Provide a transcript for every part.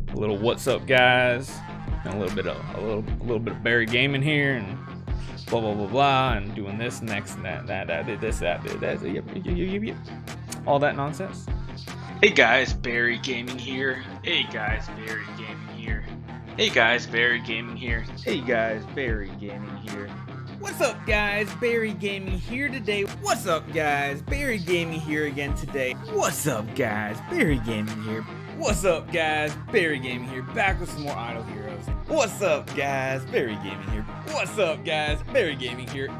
A little what's up, guys, and a little bit of Barry gaming here, and blah blah blah blah, and doing this next and that this that yep, all that nonsense. Hey guys, Barry Gaming here. Hey guys, Barry Gaming here. Hey guys, Barry Gaming here. Hey guys, Barry Gaming here. What's up, guys? Barry Gaming here today. What's up, guys? Barry Gaming here again today. What's up, guys? Barry Gaming here. What's up, guys? Barry Gaming here, back with some more Idle Heroes. What's up, guys? Barry Gaming here. What's up, guys? Barry Gaming here.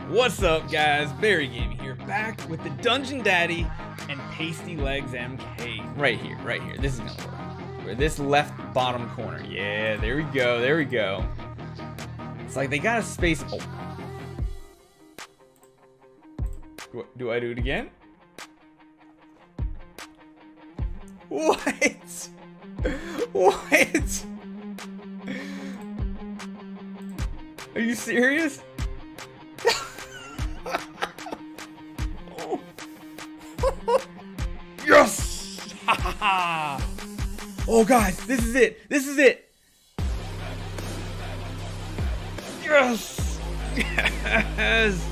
What's up, guys? Barry Gaming here, back with the Dungeon Daddy and Pasty Legs MK. Right here. This is gonna work. Where this left bottom corner. Yeah, there we go. It's like they got a space. Oh. Do I do it again? What? What? Are you serious? Yes! Oh, guys, this is it. Yes! Yes!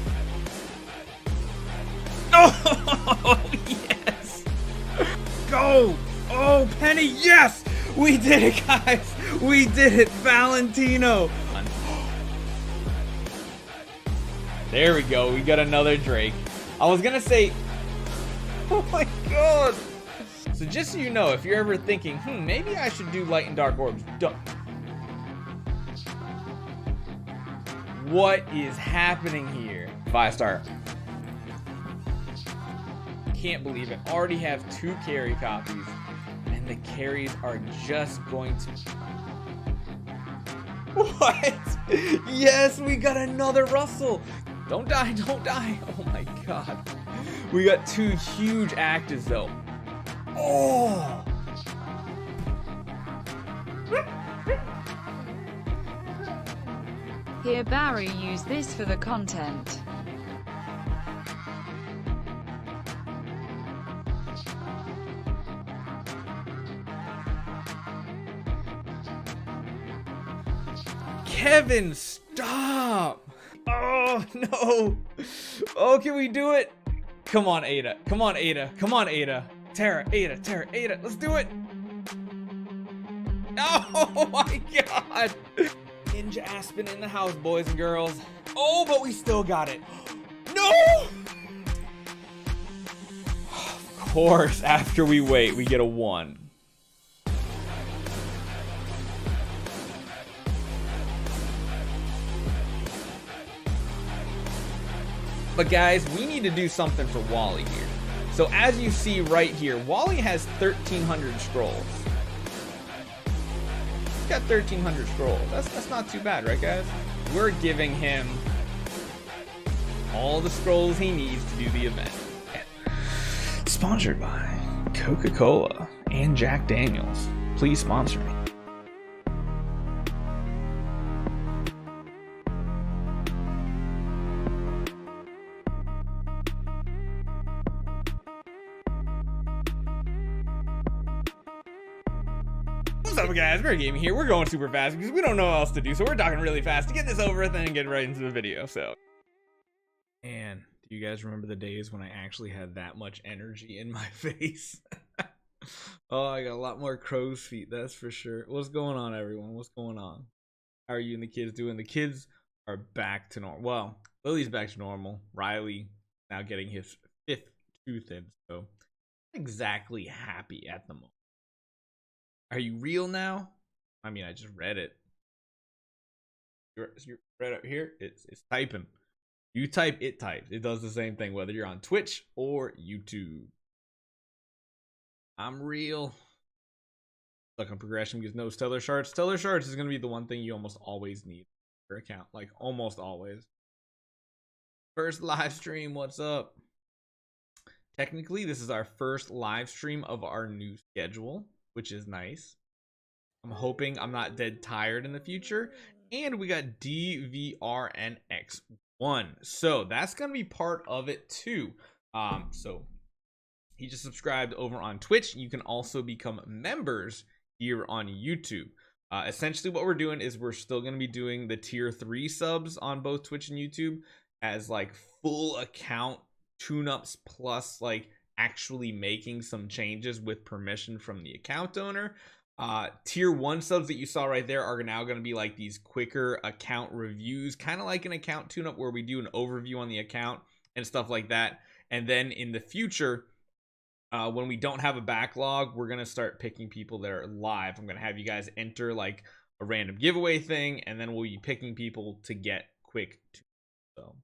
Oh, yes! Go! Oh, Penny, yes! We did it, guys! We did it, Valentino! There we go, we got another Drake. I was gonna say... Oh my god! So just so you know, if you're ever thinking, maybe I should do Light and Dark Orbs, don't. What is happening here? 5-star. Can't believe it. Already have 2 carry copies, and the carries are just going to... What? Yes, we got another Russell. Don't die. Oh my god. We got 2 huge actives though. Oh! Here, Barry, use this for the content. Kevin, stop! Oh no! Oh, can we do it? Come on, Ada. Tara, Ada, let's do it! Oh my god! Ninja Aspen in the house, boys and girls. Oh, but we still got it. No! Of course, after we wait, we get a 1. But guys, we need to do something for Wally here. So as you see right here, Wally has 1,300 scrolls. He's got 1,300 scrolls. That's not too bad, right guys? We're giving him all the scrolls he needs to do the event. Sponsored by Coca-Cola and Jack Daniels. Please sponsor me. What's up, guys? Barry Gaming here. We're going super fast because we don't know what else to do, so we're talking really fast to get this over with and get right into the video. So, and do you guys remember the days when I actually had that much energy in my face? Oh, I got a lot more crow's feet, that's for sure. What's going on, everyone? What's going on? How are you and the kids doing? The kids are back to normal. Well, Lily's back to normal. Riley now getting his 5th tooth in, so I'm exactly happy at the moment. Are you real now? I mean, I just read it. You're right up here. It's typing. You type, it types. It does the same thing whether you're on Twitch or YouTube. I'm real. Stuck on progression because no stellar shards. Stellar shards is going to be the one thing you almost always need for your account. Like almost always. First live stream. What's up? Technically, this is our first live stream of our new schedule, which is nice. I'm hoping I'm not dead tired in the future. and we got DVRNX1. So that's gonna be part of it too. So he just subscribed over on Twitch. You can also become members here on YouTube. Essentially what we're doing is we're still going to be doing the tier 3 subs on both Twitch and YouTube as like full account tune-ups, plus like actually making some changes with permission from the account owner. Tier 1 subs that you saw right there are now going to be like these quicker account reviews, kind of like an account tune-up where we do an overview on the account and stuff like that. And then in the future, when we don't have a backlog, we're going to start picking people that are live. I'm going to have you guys enter like a random giveaway thing, and then we'll be picking people to get quick. So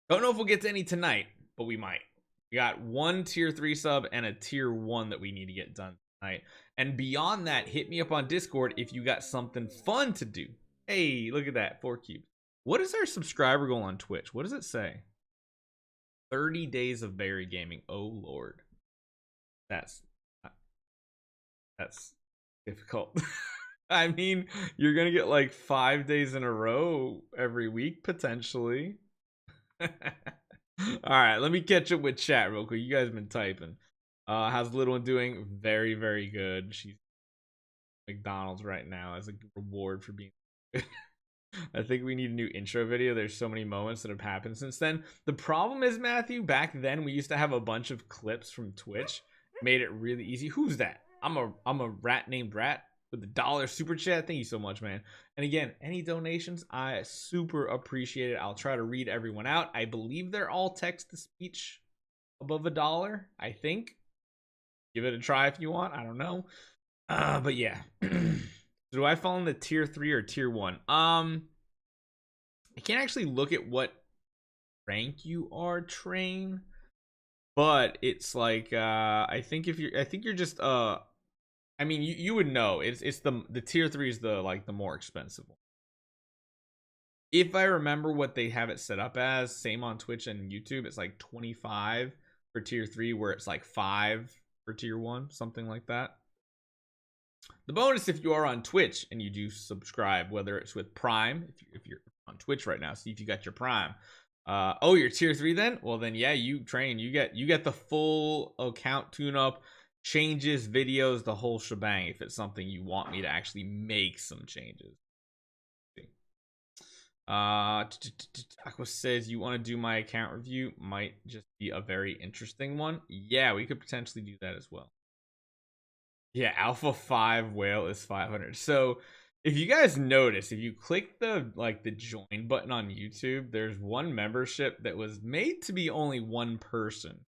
don't know if we'll get to any tonight, but we might. We got one tier 3 sub and a tier 1 that we need to get done tonight. And beyond that, hit me up on Discord if you got something fun to do. Hey, look at that, 4 cubes. What is our subscriber goal on Twitch? What does it say? 30 days of Barry Gaming. Oh Lord, that's difficult. I mean, you're gonna get like 5 days in a row every week potentially. All right, let me catch up with chat real quick. You guys have been typing. How's the little one doing? Very, very good. She's McDonald's right now as a reward for being good. I think we need a new intro video. There's so many moments that have happened since then. The problem is, Matthew, back then we used to have a bunch of clips from Twitch. Made it really easy. Who's that? I'm a rat named Rat with the $1 super chat. Thank you so much, man. And again, any donations, I super appreciate it. I'll try to read everyone out. I believe they're all text to speech above $1, I think. Give it a try if you want. I don't know. But yeah. Do I fall in the tier 3 or tier 1? I can't actually look at what rank you are, Train, but it's like I think you're just I mean you would know. It's the tier 3 is the more expensive one. If I remember what they have it set up as, same on Twitch and YouTube, it's like 25 for tier 3, where it's like 5 for tier 1, something like that. The bonus, if you are on Twitch and you do subscribe, whether it's with Prime, if you're on Twitch right now, see if you got your Prime. Oh, you're tier 3 then? Well then, yeah, you get the full account tune-up, changes, videos, the whole shebang. If it's something you want me to actually make some changes. Aqua says you want to do my account review. Might just be a very interesting one. Yeah, we could potentially do that as well. Yeah, Alpha 5 whale is 500. So if you guys notice, if you click the join button on YouTube, there's one membership that was made to be only one person.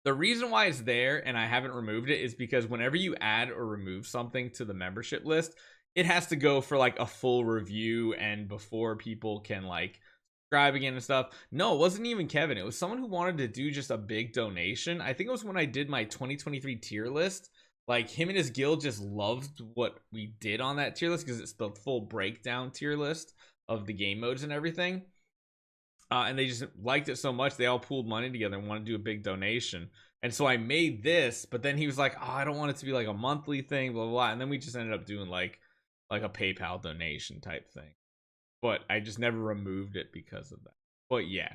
The reason why it's there and I haven't removed it is because whenever you add or remove something to the membership list, it has to go for like a full review and before people can like subscribe again and stuff. No, it wasn't even Kevin. It was someone who wanted to do just a big donation. I think it was when I did my 2023 tier list. Like, him and his guild just loved what we did on that tier list because it's the full breakdown tier list of the game modes and everything. And they just liked it so much, they all pooled money together and wanted to do a big donation. And so I made this, but then he was like, oh, I don't want it to be like a monthly thing, blah, blah, blah. And then we just ended up doing like a PayPal donation type thing. But I just never removed it because of that. But yeah,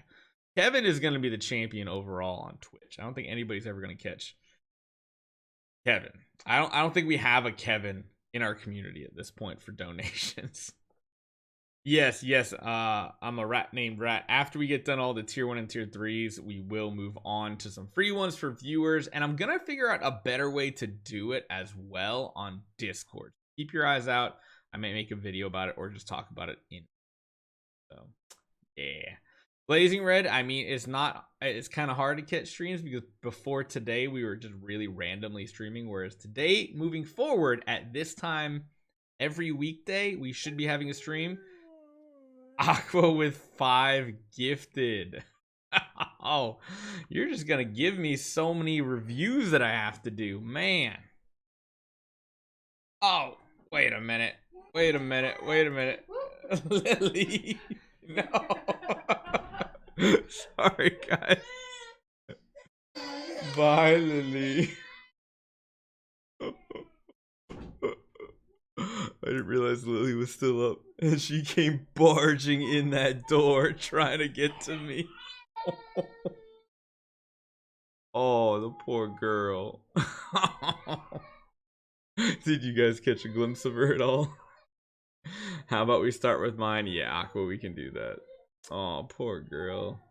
Kevin is going to be the champion overall on Twitch. I don't think anybody's ever going to catch Kevin. I don't think we have a Kevin in our community at this point for donations. Yes, I'm a rat named Rat. After we get done all the tier 1 and tier 3s, we will move on to some free ones for viewers, and I'm gonna figure out a better way to do it as well on Discord. Keep your eyes out. I might make a video about it or just talk about it in. So yeah. Blazing Red, I mean, it's kind of hard to catch streams because before today we were just really randomly streaming, whereas today, moving forward at this time every weekday, we should be having a stream. Aqua with 5 gifted. Oh, you're just gonna give me so many reviews that I have to do, man. Oh, wait a minute. Lily, no. Sorry, guys. Bye, Lily. didn't realize Lily was still up, and she came barging in that door trying to get to me. Oh, the poor girl. Did you guys catch a glimpse of her at all? How about we start with mine? Yeah, Aqua, we can do that. Oh, poor girl.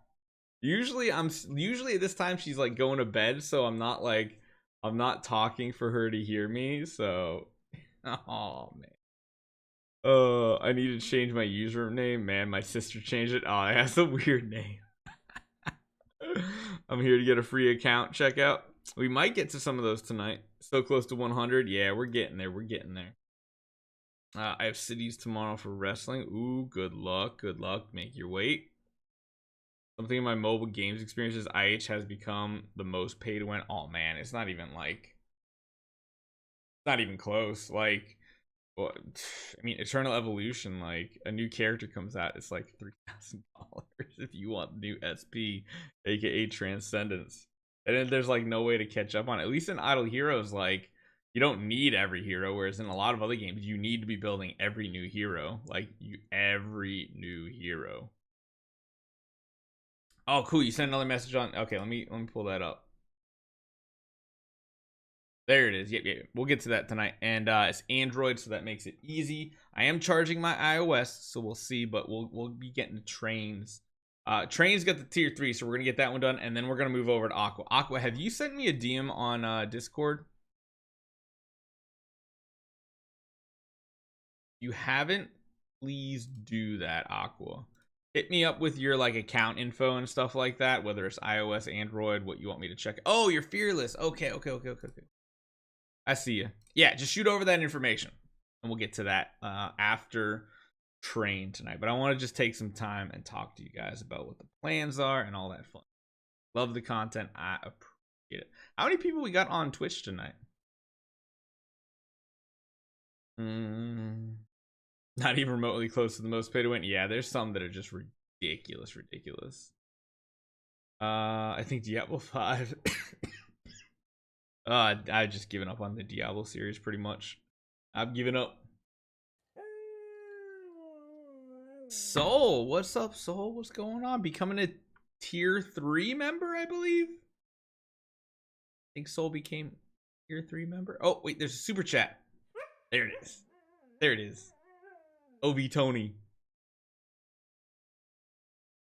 Usually at this time she's like going to bed, so I'm not talking for her to hear me, so oh man. I need to change my username. Man, my sister changed it. Oh, it has a weird name. I'm here to get a free account checkout. We might get to some of those tonight. So close to 100. Yeah, we're getting there. We're getting there. I have cities tomorrow for wrestling. Ooh, good luck. Good luck. Make your weight. Something in my mobile games experiences, IH has become the most pay to win. Oh man, it's not even close. Like, well, I mean, Eternal Evolution, like a new character comes out, it's like $3,000 if you want new SP, aka Transcendence. And then there's like no way to catch up on it. At least in Idle Heroes, like you don't need every hero, whereas in a lot of other games, you need to be building every new hero, every new hero. Oh, cool! You sent another message on. Okay, let me pull that up. There it is. Yep. We'll get to that tonight. And it's Android, so that makes it easy. I am charging my iOS, so we'll see. But we'll be getting to Trains. Trains got the tier 3, so we're gonna get that one done, and then we're gonna move over to Aqua. Aqua, have you sent me a DM on Discord? If you haven't, please do that, Aqua. Hit me up with your like account info and stuff like that, whether it's iOS, Android, what you want me to check. Oh, you're fearless. Okay. I see you. Yeah, just shoot over that information, and we'll get to that after Train tonight. But I want to just take some time and talk to you guys about what the plans are and all that fun. Love the content. I appreciate it. How many people we got on Twitch tonight? Not even remotely close to the most pay to win. Yeah, there's some that are just ridiculous. I think Diablo 5. I've just given up on the Diablo series pretty much. I've given up. Soul, what's up, Soul? What's going on? Becoming a tier 3 member, I believe. I think Soul became tier 3 member. Oh, wait, there's a super chat. There it is. There it is. OV Tony.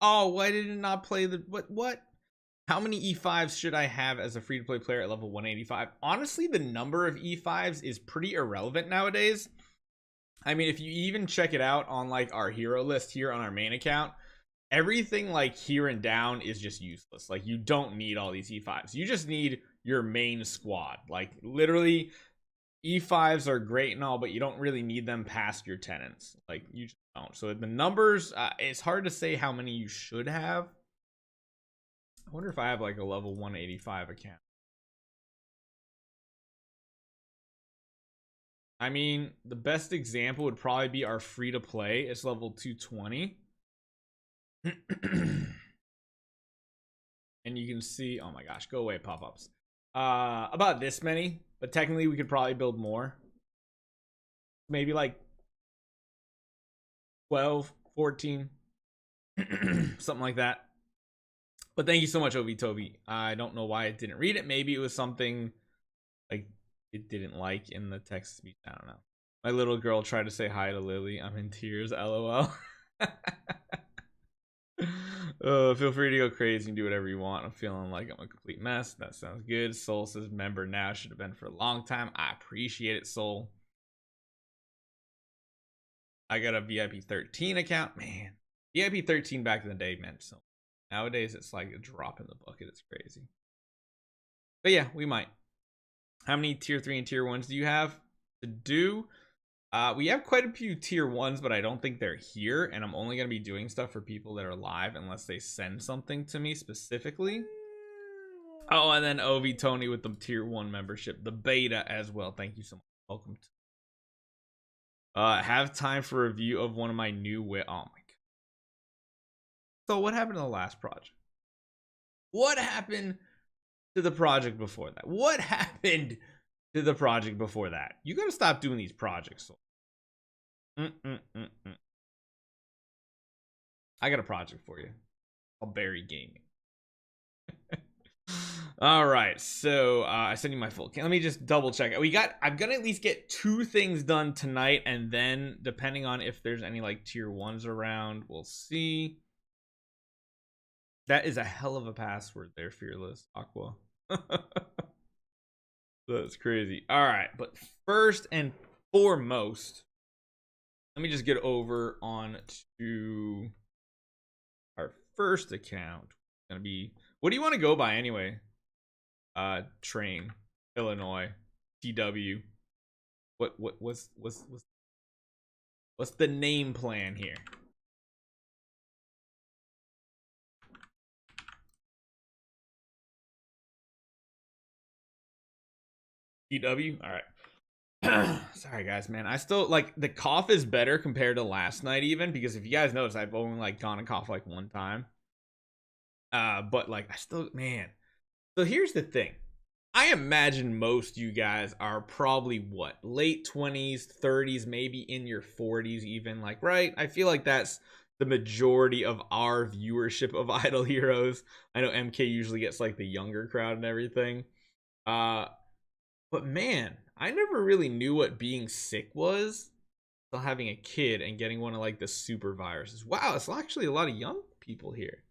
Oh, why did it not play the what? How many E5s should I have as a free-to-play player at level 185? Honestly, the number of E5s is pretty irrelevant nowadays. I mean, if you even check it out on like our hero list here on our main account, everything like here and down is just useless. Like you don't need all these E5s. You just need your main squad. Like literally E5s are great and all, but you don't really need them past your tenants. Like you just don't. So the numbers, it's hard to say how many you should have. I wonder if I have like a level 185 account. I mean, the best example would probably be our free to play. It's level 220. And you can see, oh my gosh, go away, pop-ups. About this many, but technically we could probably build more. Maybe like 12, 14, something like that. But thank you so much, Ovi Toby. I don't know why it didn't read it. Maybe it was something like it didn't like in the text speech. I don't know. My little girl tried to say hi to Lily. I'm in tears, lol. Feel free to go crazy and do whatever you want. I'm feeling like I'm a complete mess. That sounds good. Soul says member now. Should have been for a long time. I appreciate it, Soul. I got a VIP 13 account. Man, VIP 13 back in the day meant so. Nowadays, it's like a drop in the bucket. It's crazy. But yeah, we might. How many tier 3 and tier 1s do you have to do? We have quite a few tier 1s, but I don't think they're here. And I'm only going to be doing stuff for people that are live unless they send something to me specifically. Oh, and then OV Tony with the tier 1 membership. The beta as well. Thank you so much. Welcome to have time for a review of one of my new oh my god. So what happened to the last project? What happened to the project before that? What happened to the project before that? You gotta stop doing these projects. I got a project for you. I'll bury gaming. All right, so I sent you my full. Let me just double check. I'm gonna at least get 2 things done tonight, and then depending on if there's any like tier 1s around, we'll see. That is a hell of a password there, Fearless Aqua. That's crazy. All right, but first and foremost, let me just get over on to our first account. It's gonna be, what do you want to go by anyway? Train, Illinois, TW. What's the name plan here? TW. All right. Sorry guys, man. I still like the cough is better compared to last night, even because if you guys notice, I've only like gone and coughed like 1 time. But like I still, man. So here's the thing. I imagine most you guys are probably what, late 20s, 30s, maybe in your 40s even, like, right? I feel like that's the majority of our viewership of Idle Heroes. I know MK usually gets like the younger crowd and everything. But man, I never really knew what being sick was until having a kid and getting one of like the super viruses. Wow, it's actually a lot of young people here.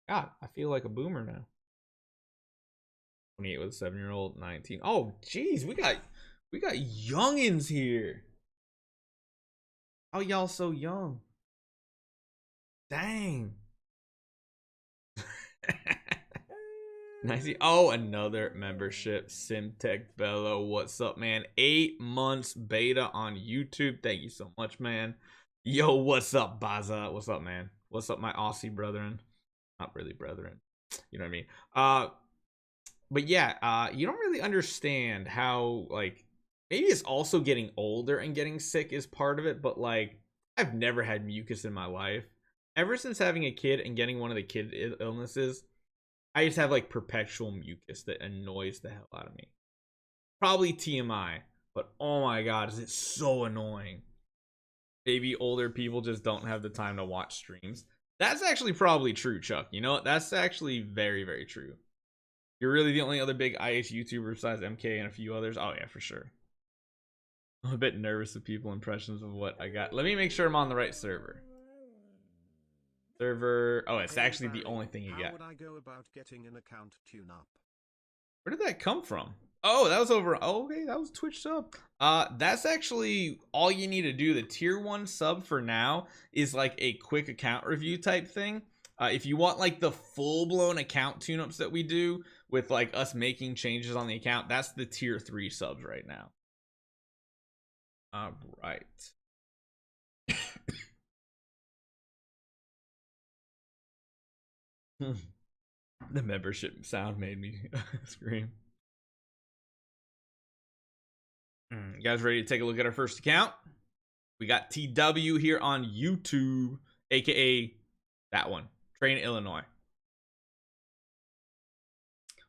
God, I feel like a boomer now. 28 with a 7-year-old, 19. Oh, geez, we got youngins here. How y'all so young? Dang. Nice. Oh, another membership. Simtech Bello. What's up, man? 8 months beta on YouTube. Thank you so much, man. Yo, what's up, Baza? What's up, man? What's up, my Aussie brethren? Not really brethren. You know what I mean? But yeah, you don't really understand how, like, maybe it's also getting older and getting sick is part of it, but like, I've never had mucus in my life. Ever since having a kid and getting one of the kid illnesses, I just have like perpetual mucus that annoys the hell out of me. Probably TMI, but oh my god, is it so annoying. Maybe older people just don't have the time to watch streams. That's actually probably true, Chuck. You know what? That's actually very, very true. You're really the only other big IH YouTuber besides MK and a few others. Oh yeah, for sure. I'm a bit nervous of people impressions of what I got. Let me make sure I'm on the right server. Oh, it's actually the only thing you get. How would I go about getting an account tune up? Where did that come from? Oh, that was over. Oh, okay, that was Twitch sub. That's actually all you need to do. The tier 1 sub for now is like a quick account review type thing. If you want like the full-blown account tune-ups that we do with like us making changes on the account, that's the tier 3 subs right now. All right. The membership sound made me scream. You guys ready to take a look at our first account? We got TW here on YouTube, aka that one, Train Illinois.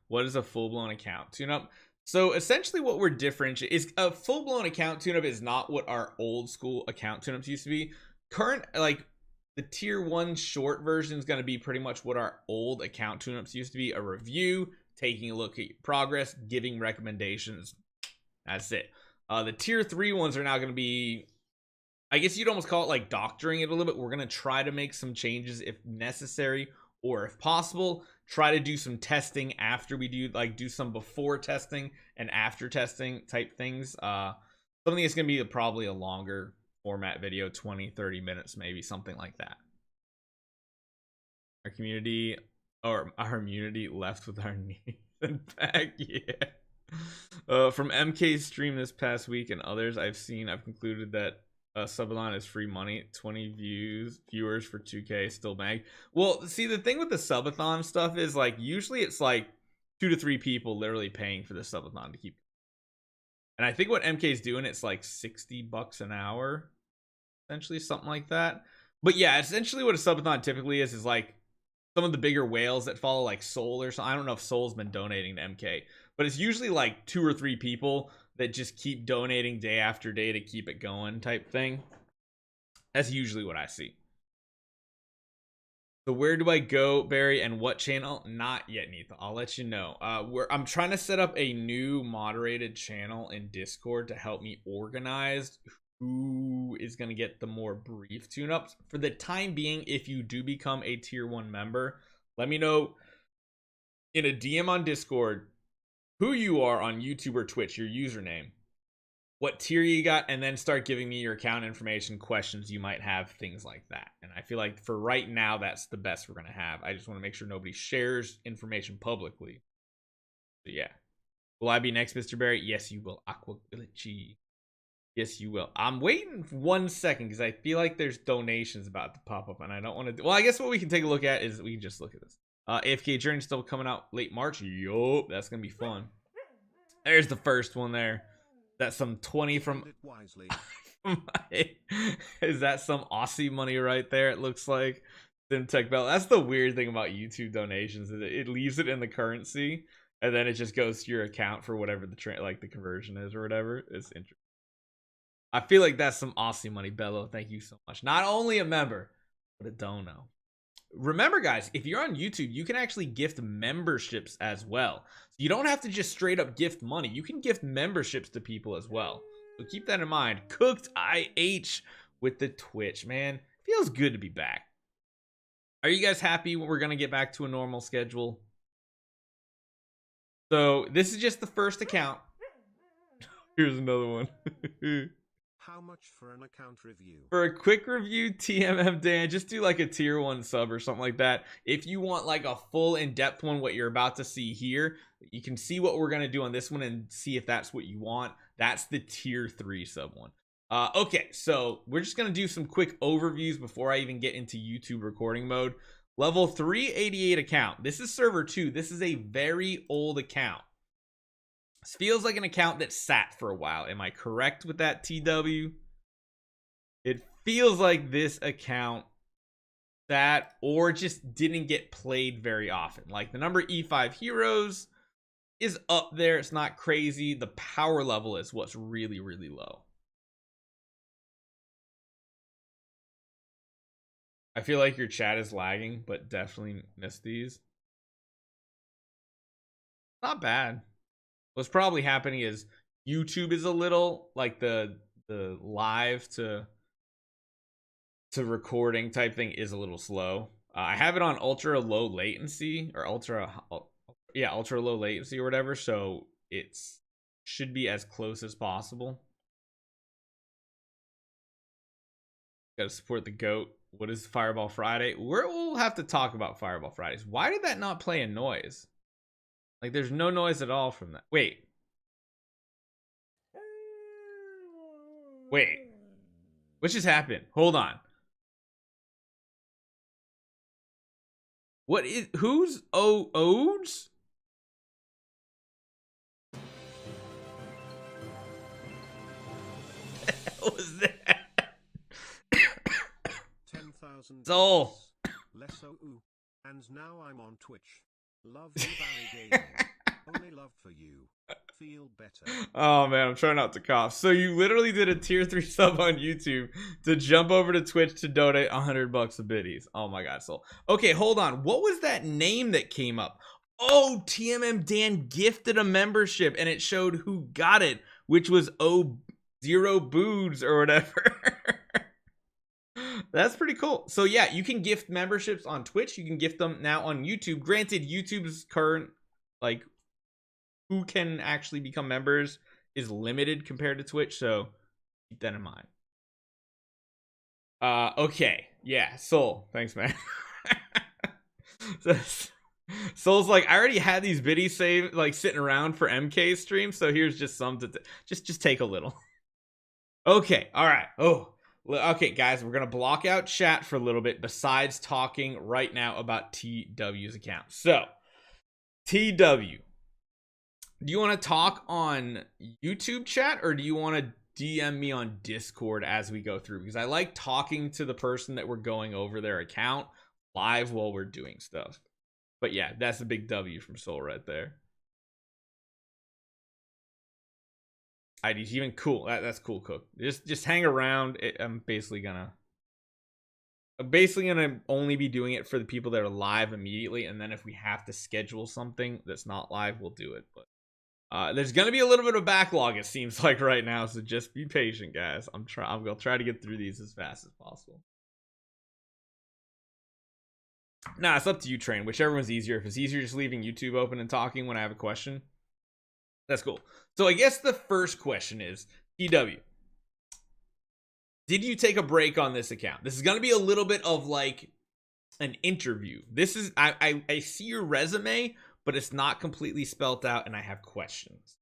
What is a full-blown account tune-up? So essentially what we're differentiating is a full-blown account tune-up is not what our old school account tune-ups used to be. Current, like, the tier 1 short version is going to be pretty much what our old account tune-ups used to be. A review, taking a look at your progress, giving recommendations. That's it. The tier 3 ones are now going to be, I guess you'd almost call it like doctoring it a little bit. We're going to try to make some changes if necessary, or if possible, try to do some testing after we do some before testing and after testing type things. Something that's going to be probably a longer format video, 20-30 minutes, maybe something like that. Our community left with our Nathan pack. Yeah. From MK's stream this past week and others I've seen, I've concluded that subathon is free money. 20 viewers for 2K, still mag. Well, see, the thing with the subathon stuff is like usually it's like 2 to 3 people literally paying for the subathon to keep. And I think what MK's doing, it's like $60 an hour, essentially, something like that. But yeah, essentially what a subathon typically is like some of the bigger whales that follow, like Soul or something. I don't know if Soul's been donating to MK, but it's usually like 2 or 3 people that just keep donating day after day to keep it going type thing. That's usually what I see. So where do I go, Barry, and what channel? Not yet, Neitha. I'll let you know. I'm trying to set up a new moderated channel in Discord to help me organize who is going to get the more brief tune-ups. For the time being, if you do become a tier 1 member, let me know in a DM on Discord who you are on YouTube or Twitch, your username, what tier you got, and then start giving me your account information, questions you might have, things like that. And I feel like for right now, that's the best we're going to have. I just want to make sure nobody shares information publicly. So yeah. Will I be next, Mr. Barry? Yes, you will. Aqua Glitchy. Yes, you will. I'm waiting for 1 second because I feel like there's donations about to pop up, and I don't want to. Well, I guess what we can take a look at is we can just look at this. AFK Journey still coming out late March. Yup, that's going to be fun. There's the first one there. That's some 20 from is that some Aussie money right there? It looks like Simtech Bell. That's the weird thing about YouTube donations, is it leaves it in the currency and then it just goes to your account for whatever the the conversion is or whatever. It's interesting. I feel like that's some Aussie money, Bello. Thank you so much. Not only a member, but a dono. Remember, guys, if you're on YouTube, you can actually gift memberships as well. So you don't have to just straight up gift money. You can gift memberships to people as well. So keep that in mind. Cooked IH with the Twitch, man. Feels good to be back. Are you guys happy when we're going to get back to a normal schedule? So this is just the first account. Here's another one. How much for an account review? For a quick review, TMM Dan, just do like a tier 1 sub or something like that. If you want like a full in-depth one, what you're about to see here, you can see what we're going to do on this one and see if that's what you want. That's the tier 3 sub one. Okay, so we're just going to do some quick overviews before I even get into YouTube recording mode. Level 388 account. This is server 2. This is a very old account. This feels like an account that sat for a while. Am I correct with that, TW? It feels like this account sat or just didn't get played very often. Like the number E5 heroes is up there. It's not crazy. The power level is what's really, really low. I feel like your chat is lagging, but definitely missed these. Not bad. What's probably happening is YouTube is a little like the live to recording type thing is a little slow. I have it on ultra low latency or ultra low latency or whatever, so it's should be as close as possible. Gotta support the GOAT. What is Fireball Friday? We'll have to talk about Fireball Fridays. Why did that not play a noise? Like, there's no noise at all from that. Wait. What just happened? Hold on. Who's Odes? What was that? 10,000 Soul. Less ooh. And now I'm on Twitch. Love you, Barry Gaming. Only love for you. Feel better. Oh man, I'm trying not to cough. So you literally did a tier 3 sub on YouTube to jump over to Twitch to donate $100 of biddies. Oh my god, Soul. Okay, hold on. What was that name that came up? Oh, TMM Dan gifted a membership and it showed who got it, which was Zero Boods or whatever. That's pretty cool. So yeah, you can gift memberships on Twitch. You can gift them now on YouTube. Granted, YouTube's current like who can actually become members is limited compared to Twitch, so keep that in mind. Okay, yeah, Soul, thanks, man. Soul's like, I already had these biddies saved, like sitting around for MK stream, so here's just some to just take a little. Okay, all right. Oh, okay, guys, we're gonna block out chat for a little bit. Besides talking right now about TW's account, so TW. Do you want to talk on YouTube chat or do you want to DM me on Discord as we go through? Because I like talking to the person that we're going over their account live while we're doing stuff. But yeah, that's a big W from Soul right there. ID's even cool. That's cool, Cook. Just hang around. I'm basically gonna I'm basically gonna only be doing it for the people that are live immediately, and then if we have to schedule something that's not live, we'll do it. But there's gonna be a little bit of backlog, it seems like right now, so just be patient, guys. I'm gonna try to get through these as fast as possible. Nah, it's up to you, Train. Whichever one's easier. If it's easier just leaving YouTube open and talking when I have a question, that's cool. So I guess the first question is, TW, did you take a break on this account? This is going to be a little bit of like an interview. This is, I see your resume, but it's not completely spelt out and I have questions.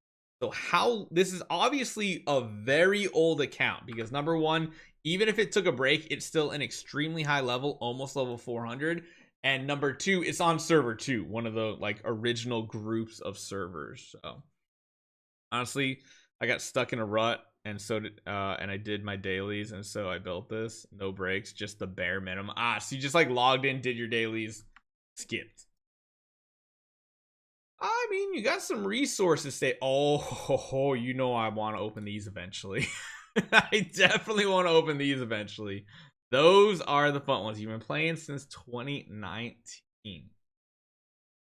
So this is obviously a very old account because number one, even if it took a break, it's still an extremely high level, almost level 400. And number two, it's on server 2, one of the like original groups of servers. So honestly, I got stuck in a rut, and so did and I did my dailies, and so I built this. No breaks, just the bare minimum. So you just like logged in, did your dailies, skipped. I mean, you got some resources. Oh, you know I want to open these eventually. I definitely want to open these eventually. Those are the fun ones. You've been playing since 2019.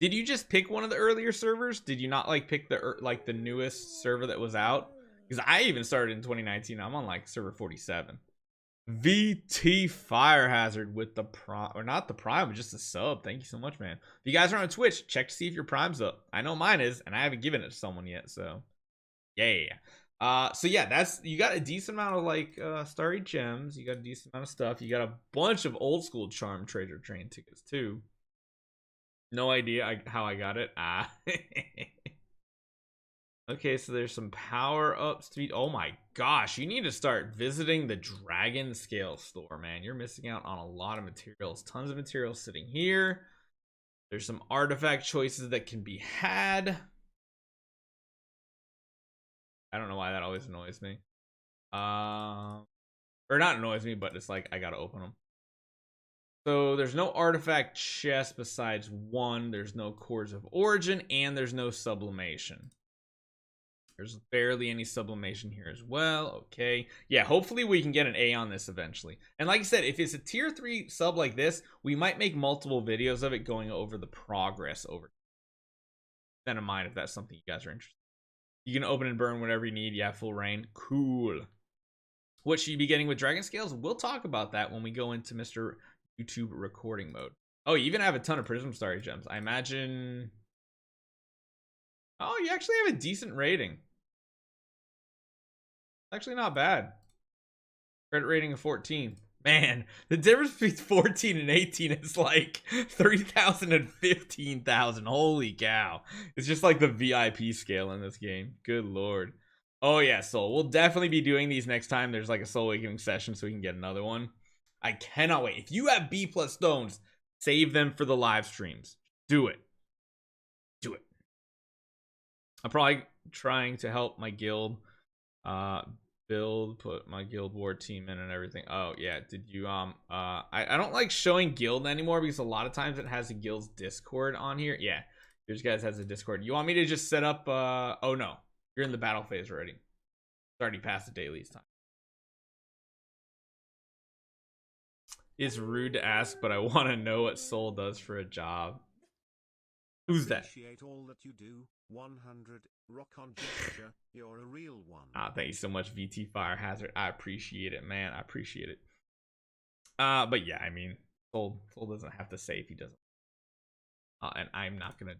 Did you just pick one of the earlier servers? Did you not like pick the newest server that was out? Because I even started in 2019. I'm on like server 47. VT Fire Hazard with the prime, or not the prime, but just a sub. Thank you so much, man. If you guys are on Twitch, check to see if your prime's up. I know mine is, and I haven't given it to someone yet. So yeah. So yeah, you got a decent amount of like starry gems. You got a decent amount of stuff. You got a bunch of old school charm trader train tickets too. No idea how I got it. Okay, so there's some power ups to be. Oh my gosh, you need to start visiting the Dragon Scale store, man. You're missing out on a lot of materials. Tons of materials sitting here. There's some artifact choices that can be had. I don't know why that always annoys me. Or not annoys me, but it's like I gotta open them. So there's no artifact chest besides one. There's no cores of origin, and there's no sublimation. There's barely any sublimation here as well. Okay. Yeah, hopefully we can get an A on this eventually. And like I said, if it's a tier 3 sub like this, we might make multiple videos of it going over the progress over. Then in mind if that's something you guys are interested in. You can open and burn whatever you need. Yeah, full rain. Cool. What should you be getting with Dragon Scales? We'll talk about that when we go into Mr. YouTube recording mode. Oh, you even have a ton of Prism Starry Gems. I imagine... Oh, you actually have a decent rating. Actually not bad. Credit rating of 14. Man, the difference between 14 and 18 is like 3,000 and 15,000. Holy cow. It's just like the VIP scale in this game. Good lord. Oh yeah, Soul. We'll definitely be doing these next time there's like a Soul Awakening session so we can get another one. I cannot wait. If you have B+ stones, save them for the live streams. Do it. Do it. I'm probably trying to help my guild put my guild war team in and everything. Oh yeah, did you I don't like showing guild anymore because a lot of times it has a guild's Discord on here. Yeah, yours guys has a Discord. You want me to just set up oh no, you're in the battle phase already. It's already past the dailies time. It's rude to ask, but I want to know what Soul does for a job. Who's that? Appreciate all that you do. 100 rock on gesture. You're a real one. Thank you so much, VT Fire Hazard. I appreciate it, man. I appreciate it. But yeah, I mean, Soul doesn't have to say if he doesn't. And I'm not gonna.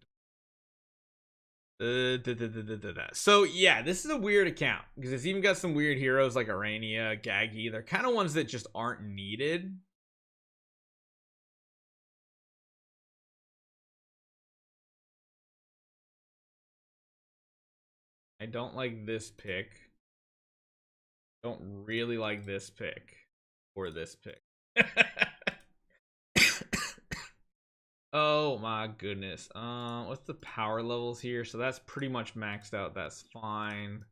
So yeah, this is a weird account because it's even got some weird heroes like Arania, Gaggy. They're kind of ones that just aren't needed. I don't like this pick. Don't really like this pick or this pick. Oh my goodness. What's the power levels here? So that's pretty much maxed out. That's fine.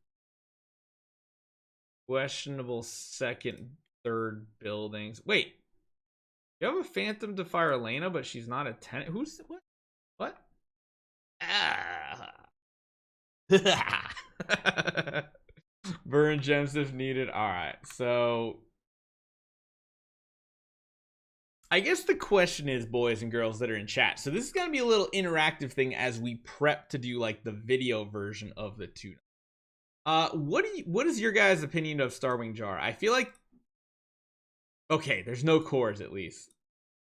Questionable second, third buildings. Wait. You have a Phantom to fire Elena, but she's not a tenant. Who's what? What? Burn gems if needed. All right, so I guess the question is, boys and girls that are in chat. So this is gonna be a little interactive thing as we prep to do like the video version of the tune. What is your guys' opinion of Starwing Jar? I feel like, okay, there's no cores at least.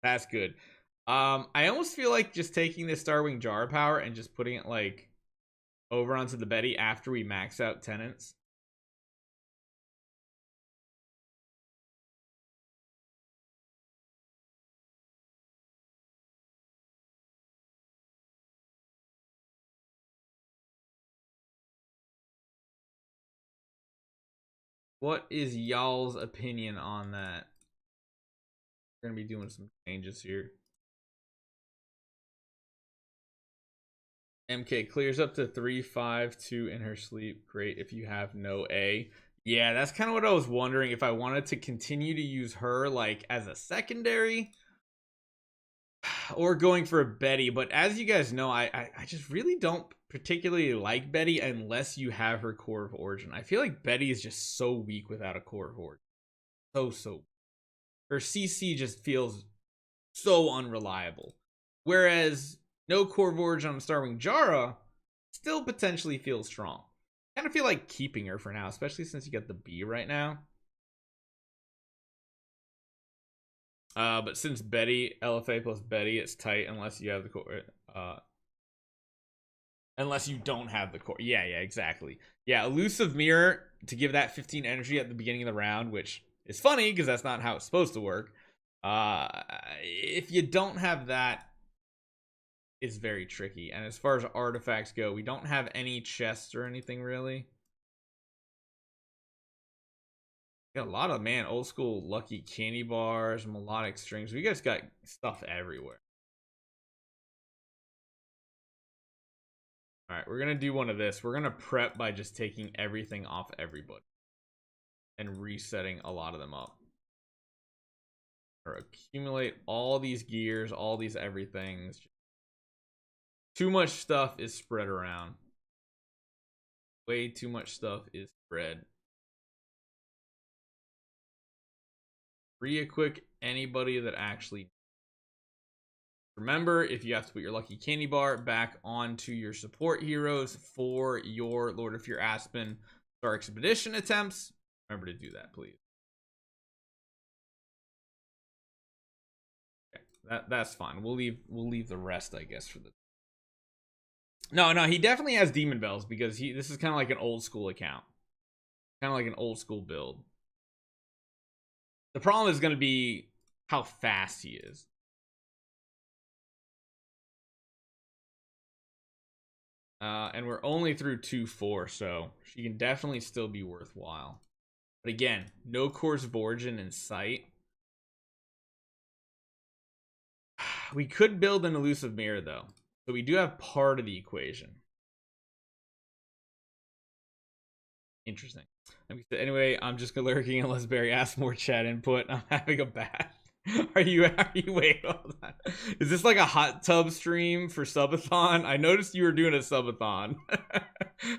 That's good. I almost feel like just taking this Starwing Jar power and just putting it like over onto the Betty after we max out tenants. What is y'all's opinion on that? We're gonna be doing some changes here. MK clears up to 3-5-2 in her sleep. Great if you have no A. Yeah, that's kind of what I was wondering, if I wanted to continue to use her like as a secondary or going for a Betty. But as you guys know, I just really don't particularly like Betty unless you have her core of origin. I feel like Betty is just so weak without a core of origin. So her CC just feels so unreliable. Whereas no core of origin on Starwing Jara still potentially feels strong. Kind of feel like keeping her for now, especially since you got the B right now. But since Betty, LFA plus Betty, it's tight unless you have the core. Unless you don't have the core. Yeah, exactly. Yeah, Elusive Mirror to give that 15 energy at the beginning of the round, which is funny because that's not how it's supposed to work. If you don't have that, it's very tricky. And as far as artifacts go, we don't have any chests or anything really. Got a lot of, man, old school lucky candy bars, melodic strings. We guys got stuff everywhere. All right, we're gonna do one of this. We're gonna prep by just taking everything off everybody and resetting a lot of them up. Or accumulate all these gears, all these everythings. Too much stuff is spread around. Way too much stuff is spread. Re-equip anybody that actually. Remember, if you have to put your lucky candy bar back onto your support heroes for your Lord of Fear Aspen Star Expedition attempts, remember to do that, please. Okay, that's fine. We'll leave the rest, I guess, for the. No, he definitely has demon bells because this is kind of like an old school account, kind of like an old school build. The problem is going to be how fast he is. And we're only through 2-4, so she can definitely still be worthwhile. But again, no cores of origin in sight. We could build an elusive mirror, though. So we do have part of the equation. Interesting. Anyway, I'm just lurking unless Barry asks more chat input. I'm having a bath. Are you wait, hold on. Is this like a hot tub stream for subathon? I noticed you were doing a subathon.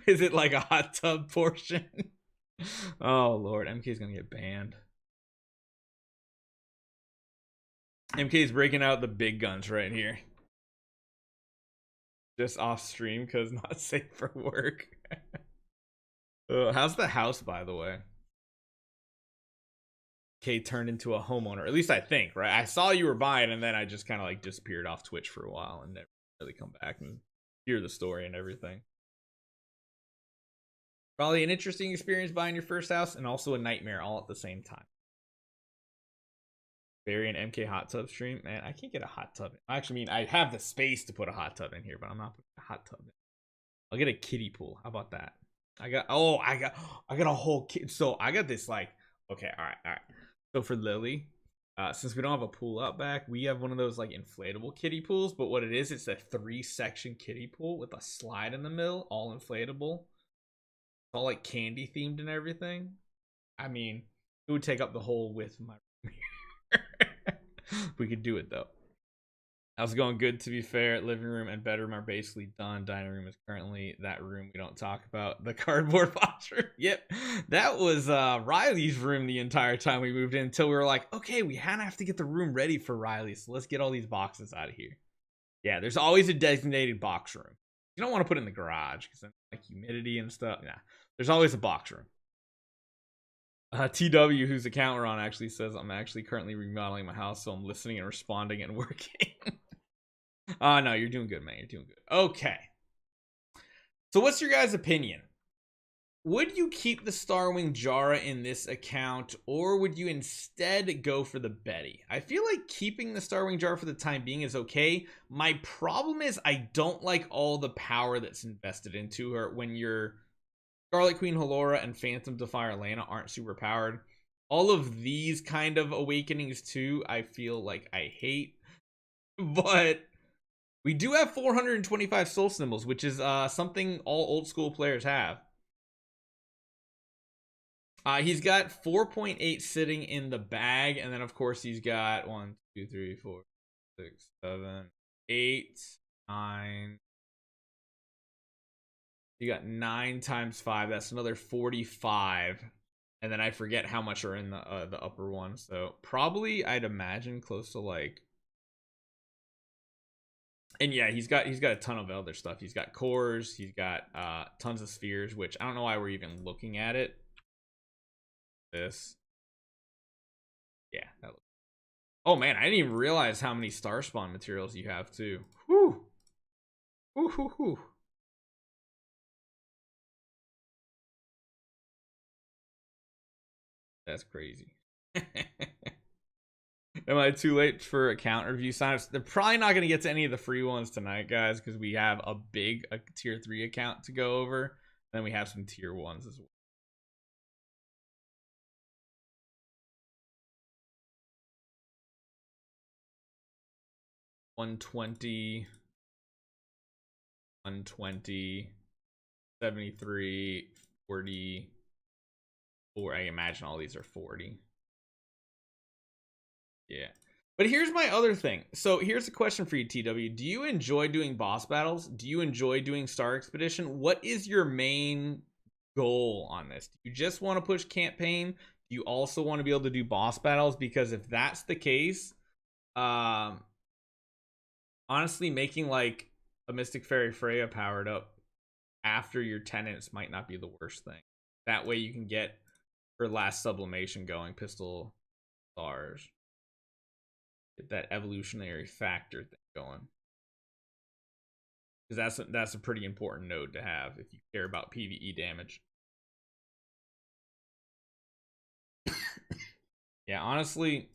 Is it like a hot tub portion? Oh lord, MK's gonna get banned. MK's breaking out the big guns right here. Just off stream because not safe for work. How's the house, by the way? K turned into a homeowner. At least I think, right? I saw you were buying, and then I just kind of like disappeared off Twitch for a while and never really come back and hear the story and everything. Probably an interesting experience buying your first house and also a nightmare all at the same time. Barry and MK hot tub stream. Man, I can't get a hot tub. I actually mean I have the space to put a hot tub in here, but I'm not putting a hot tub in. I'll get a kiddie pool. How about that? I got a whole kid. So I got this like, okay, all right. So for Lily, since we don't have a pool out back, we have one of those like inflatable kiddie pools. But what it is, it's a 3-section kiddie pool with a slide in the middle, all inflatable. It's all like candy themed and everything. I mean, it would take up the whole width of my room. We could do it though. How's it going? Good, to be fair. Living room and bedroom are basically done. Dining room is currently that room we don't talk about. The cardboard box room. Yep. That was Riley's room the entire time we moved in until we were like, okay, we have to get the room ready for Riley. So let's get all these boxes out of here. Yeah, there's always a designated box room. You don't want to put it in the garage because like humidity and stuff. Nah, there's always a box room. TW, whose account we're on, actually says, I'm actually currently remodeling my house, so I'm listening and responding and working. No, you're doing good, man. You're doing good. Okay. So what's your guys' opinion? Would you keep the Starwing Jara in this account, or would you instead go for the Betty? I feel like keeping the Starwing Jara for the time being is okay. My problem is I don't like all the power that's invested into her when your Scarlet Queen Halora and Phantom Defier Lana aren't super powered. All of these kind of awakenings too, I feel like I hate. But we do have 425 soul symbols, which is something all old school players have. He's got 4.8 sitting in the bag, and then of course he's got 1, 2, 3, 4, 6, 7, 8, 9. You got 9 times 5. That's another 45. And then I forget how much are in the upper one. So probably I'd imagine close to like. And yeah, he's got a ton of other stuff. He's got cores. He's got tons of spheres, which I don't know why we're even looking at it. This. Yeah. That looks... Oh man, I didn't even realize how many star spawn materials you have too. Whew. Whew, whew, whew. That's crazy. Am I too late for account review signups? They're probably not going to get to any of the free ones tonight, guys, because we have a tier 3 account to go over. Then we have some tier 1s as well. $120, 73, 40, or I imagine all these are 40. Yeah. But here's my other thing. So here's a question for you, TW. Do you enjoy doing boss battles? Do you enjoy doing Star Expedition? What is your main goal on this? Do you just want to push campaign? Do you also want to be able to do boss battles? Because if that's the case, honestly, making like a Mystic Fairy Freya powered up after your tenants might not be the worst thing. That way you can get her last sublimation going, Pistol Stars. Get that evolutionary factor thing going. Because that's a pretty important node to have if you care about PvE damage. Yeah, honestly,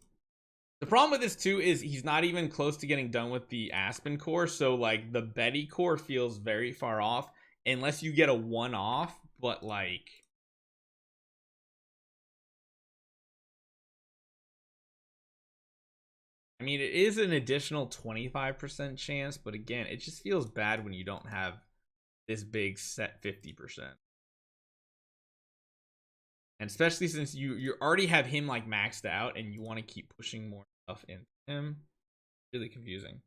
the problem with this too is he's not even close to getting done with the Aspen core, so like the Betty core feels very far off unless you get a one-off, but like I mean, it is an additional 25% chance, but again, it just feels bad when you don't have this big set 50%. And especially since you already have him like maxed out and you want to keep pushing more stuff into him. Really confusing.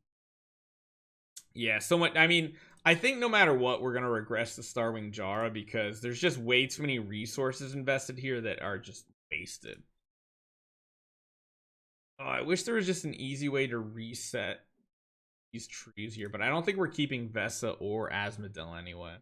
Yeah, so much. I mean, I think no matter what, we're going to regress the Starwing Jara because there's just way too many resources invested here that are just wasted. Oh, I wish there was just an easy way to reset these trees here, but I don't think we're keeping Vesa or Asmodel anyway.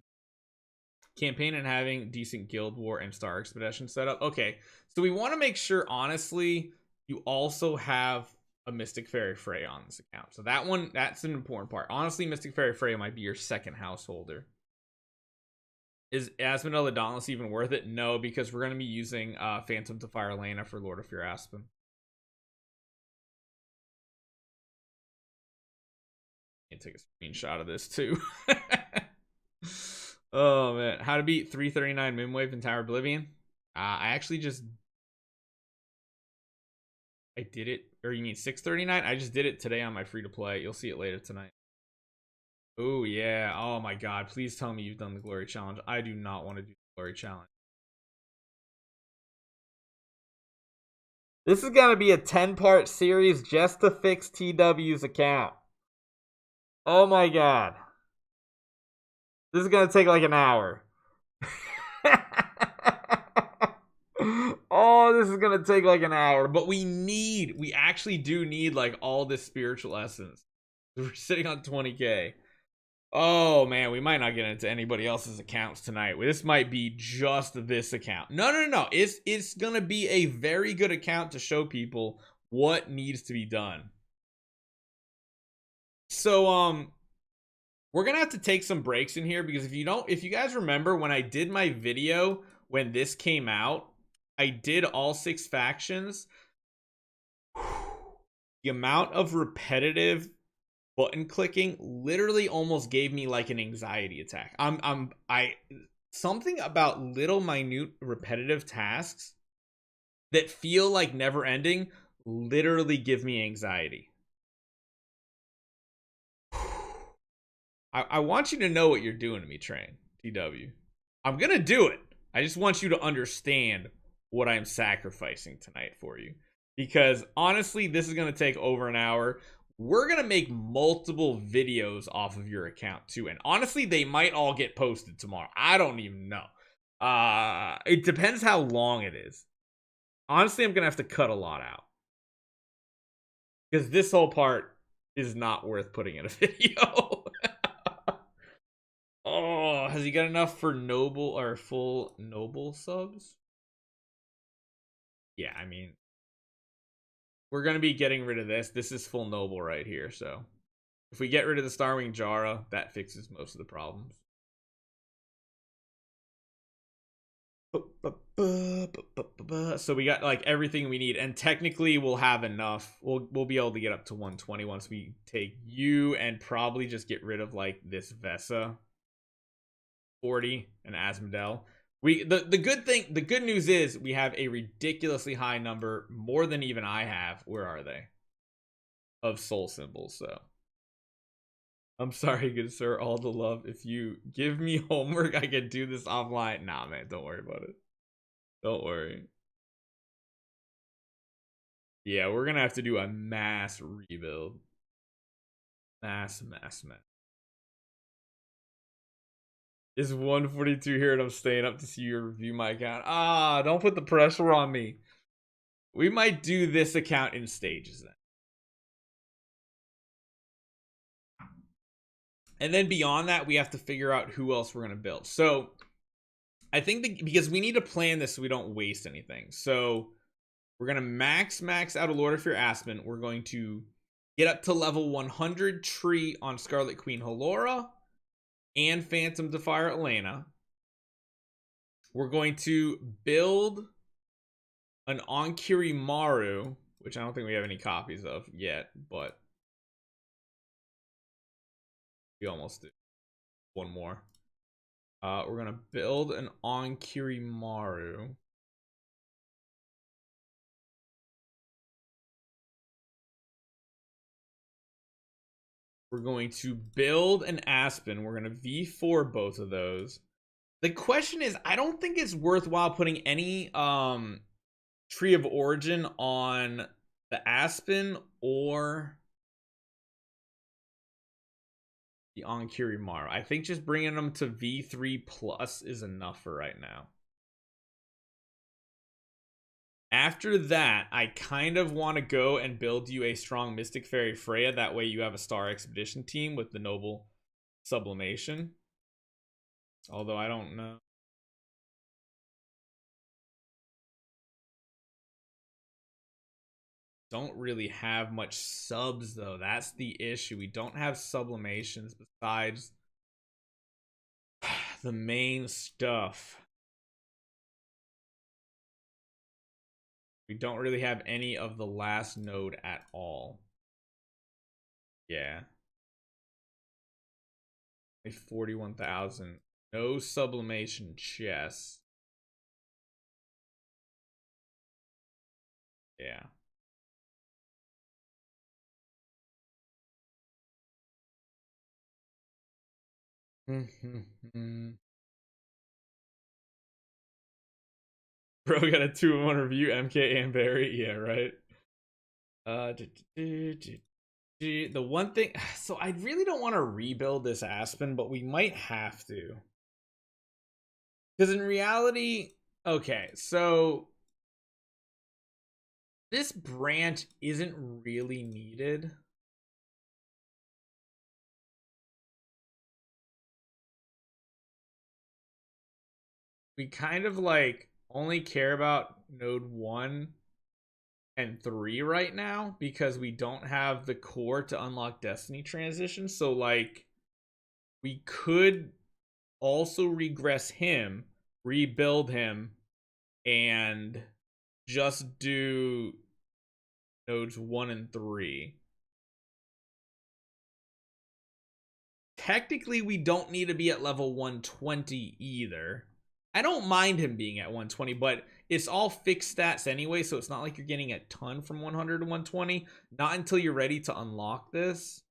Campaign and having decent Guild War and Star Expedition set up. Okay, so we want to make sure, honestly, you also have a Mystic Fairy Freya on this account. So that's an important part. Honestly, Mystic Fairy Freya might be your second householder. Is Asmodel the Dauntless even worth it? No, because we're going to be using Phantom Defier Lana for Lord of Fear Aspen. Take a screenshot of this too. Oh man, how to beat 339 Moonwave in Tower Oblivion? I actually just did it, or you mean 639? I just did it today on my free to play. You'll see it later tonight. Oh yeah. Oh my god, please tell me you've done the Glory Challenge. I do not want to do the Glory Challenge. This is gonna be a 10-part series just to fix TW's account. Oh my god. This is gonna take like an hour. Oh, this is gonna take like an hour. But we actually do need like all this spiritual essence. We're sitting on 20k. Oh man, we might not get into anybody else's accounts tonight. This might be just this account. No. It's gonna be a very good account to show people what needs to be done. So we're gonna have to take some breaks in here because if you guys remember when I did my video when this came out, I did all 6 factions. The amount of repetitive button clicking literally almost gave me like an anxiety attack. Something about little minute repetitive tasks that feel like never ending literally give me anxiety. I want you to know what you're doing to me, Train TW. I'm gonna do it. I just want you to understand what I'm sacrificing tonight for you, because honestly this is gonna take over an hour. We're gonna make multiple videos off of your account too, and honestly they might all get posted tomorrow. I don't even know. It depends how long it is. Honestly, I'm gonna have to cut a lot out because this whole part is not worth putting in a video. Oh, has he got enough for noble or full noble subs? Yeah, I mean, we're gonna be getting rid of this. This is full noble right here, so if we get rid of the Starwing Jara, that fixes most of the problems. So we got like everything we need, and technically we'll have enough. We'll be able to get up to 120 once we take you, and probably just get rid of like this Vesa 40 and Asmodel. The good news is we have a ridiculously high number, more than even I have. Where are they? Of soul symbols. So I'm sorry, good sir, all the love. If you give me homework, I can do this offline. Nah, man, don't worry about it. Don't worry. Yeah, we're gonna have to do a mass rebuild. Mass. Is 142 here and I'm staying up to see you review my account? Ah, don't put the pressure on me. We might do this account in stages then. And then beyond that, we have to figure out who else we're going to build. So I think because we need to plan this so we don't waste anything. So we're going to max out of Lord of Fear Aspen. We're going to get up to level 100 tree on Scarlet Queen Halora and Phantom Defier Elena. We're going to build an Onkiri Maru, which I don't think we have any copies of yet, but we almost do. One more. We're gonna build an Onkiri Maru. We're going to build an Aspen. We're gonna V4 both of those. The question is, I don't think it's worthwhile putting any Tree of Origin on the Aspen or the Onkiri Maru. I think just bringing them to V3 plus is enough for right now. After that, I kind of want to go and build you a strong Mystic Fairy Freya. That way you have a Star Expedition team with the Noble Sublimation. Although I don't know. Don't really have much subs though. That's the issue. We don't have sublimations besides the main stuff. We don't really have any of the last node at all. Yeah. 41,000. No sublimation chests. Yeah. Bro got a 2-in-1 review, MK and Barry. Yeah, right. The one thing, so I really don't want to rebuild this Aspen, but we might have to. Because in reality, okay, so this branch isn't really needed. We kind of like only care about node 1 and 3 right now because we don't have the core to unlock Destiny transition. So like we could also regress him, rebuild him, and just do nodes 1 and 3. Technically, we don't need to be at level 120 either. I don't mind him being at 120, but it's all fixed stats anyway, so it's not like you're getting a ton from 100 to 120. Not until you're ready to unlock this.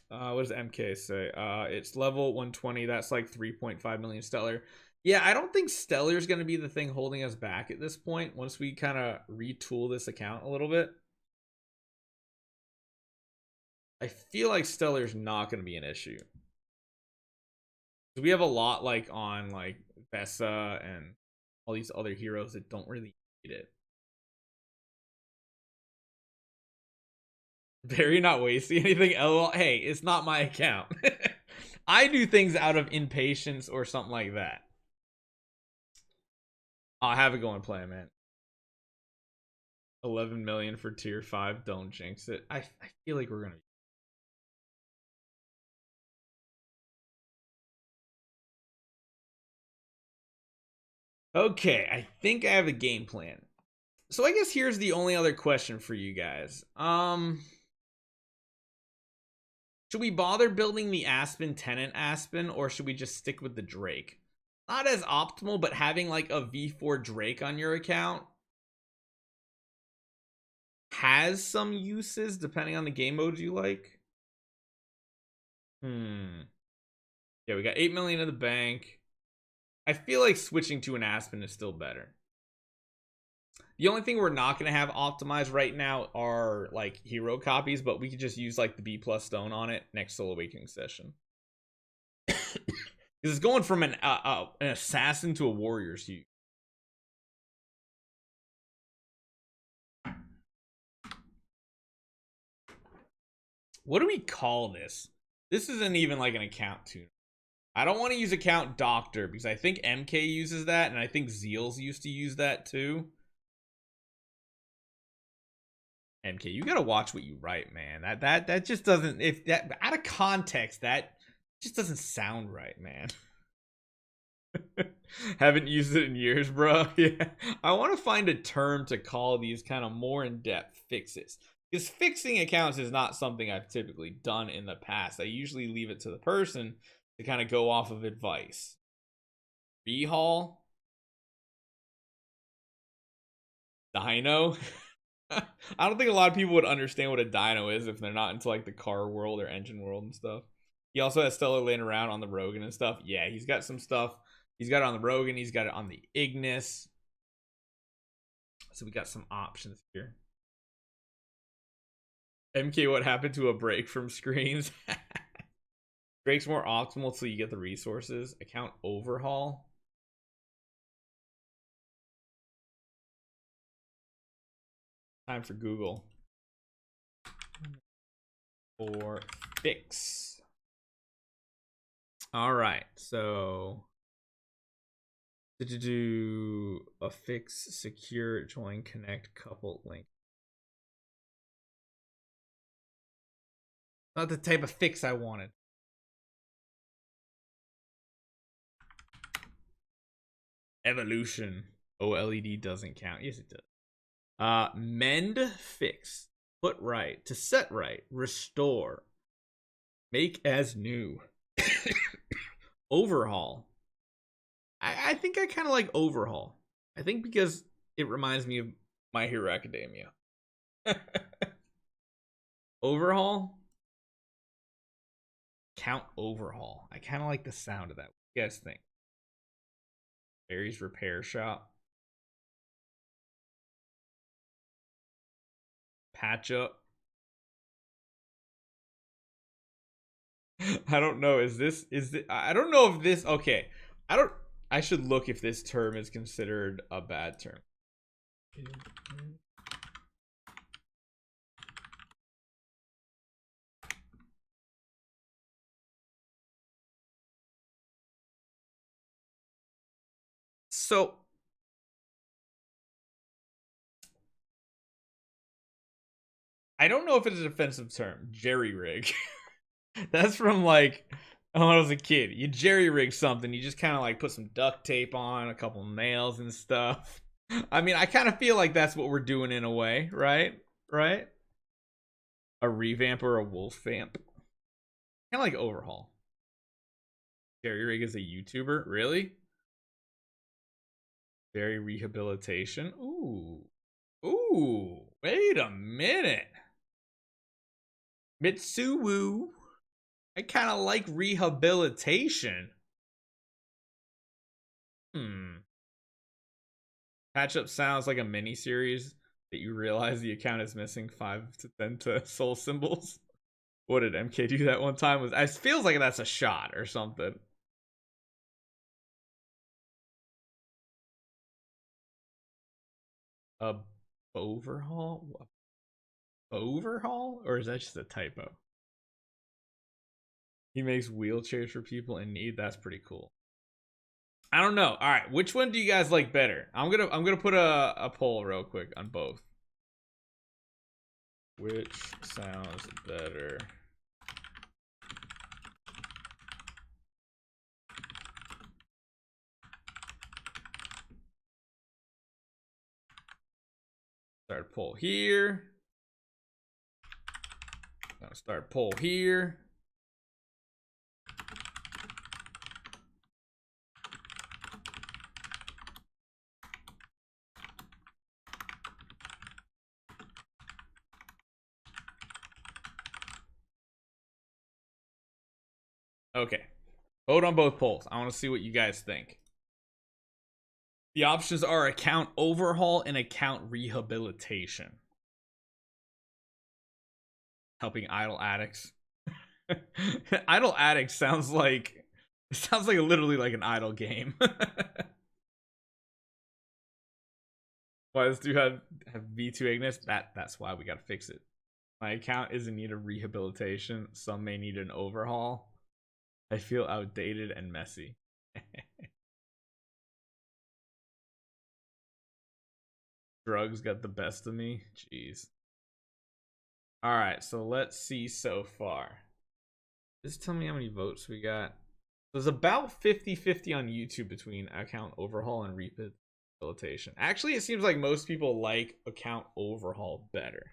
What does MK say? It's level 120. That's like 3.5 million stellar. Yeah, I don't think stellar is going to be the thing holding us back at this point once we kind of retool this account a little bit. I feel like stellar is not going to be an issue. We have a lot like on like Vesa and all these other heroes that don't really need it. Very not wasting anything. LOL. Hey, it's not my account. I do things out of impatience or something like that. I'll have it go and play, man. 11 million for tier 5. Don't jinx it. I feel like we're gonna. Okay, I think I have a game plan. So I guess here's the only other question for you guys. Should we bother building the Aspen Tenant Aspen, or should we just stick with the Drake? Not as optimal, but having like a V4 Drake on your account has some uses depending on the game mode you like. Yeah, we got 8 million in the bank. I feel like switching to an Aspen is still better. The only thing we're not going to have optimized right now are like hero copies, but we could just use like the B+ stone on it next Soul Awakening session. Because it's going from an assassin to a warrior's hue. What do we call this? This isn't even like an account tune. I don't want to use account doctor because I think MK uses that, and I think Zeals used to use that too. MK, you gotta watch what you write, man. That just doesn't, if that out of context, that just doesn't sound right, man. Haven't used it in years, bro. Yeah, I want to find a term to call these kind of more in-depth fixes, because fixing accounts is not something I've typically done in the past. I usually leave it to the person to kind of go off of advice. Rehaul, Dino. I don't think a lot of people would understand what a dino is if they're not into like the car world or engine world and stuff. He also has Stellar laying around on the Rogan and stuff. Yeah, he's got some stuff. He's got it on the Rogan. He's got it on the Ignis. So we got some options here. MK, what happened to a break from screens? Drake's more optimal till you get the resources. Account overhaul. Time for Google. Or fix. All right, so to do a fix, secure, join, connect, couple, link. Not the type of fix I wanted. Evolution. OLED doesn't count. Yes, it does. Mend, fix, put right, to set right, restore, make as new, overhaul. I think I kind of like overhaul. I think because it reminds me of My Hero Academia. Overhaul. Count overhaul. I kind of like the sound of that. What do you guys think? Barry's repair shop. Patch up. I don't know. Is this I don't know if this okay. I should look if this term is considered a bad term. So I don't know if it's an offensive term. Jerry rig. That's from like when I was a kid. You jerry rig something. You just kind of like put some duct tape on, a couple nails and stuff. I mean, I kind of feel like that's what we're doing in a way, right? Right? A revamp or a wolf vamp. Kind of like overhaul. Jerry rig is a YouTuber, really? Jerry rehabilitation. Ooh, ooh. Wait a minute. Mitsuwu. I kind of like rehabilitation. Patch up sounds like a mini series that you realize the account is missing 5 to 10 to soul symbols. What did MK do that one time? It feels like that's a shot or something. A overhaul? Overhaul? Or is that just a typo? He makes wheelchairs for people in need. That's pretty cool. I don't know. All right, which one do you guys like better? I'm gonna put a poll real quick on both. Which sounds better? Start poll here. Gonna start poll here. Okay. Vote on both polls. I want to see what you guys think. The options are account overhaul and account rehabilitation. Helping idle addicts. Idle addicts sounds like literally like an idle game. Why does dude have V2 Ignis? That's why we gotta fix it. My account is in need of rehabilitation. Some may need an overhaul. I feel outdated and messy. Drugs got the best of me. Jeez. All right, so let's see so far. Just tell me how many votes we got. There's about 50-50 on YouTube between account overhaul and rehabilitation. Actually, it seems like most people like account overhaul better.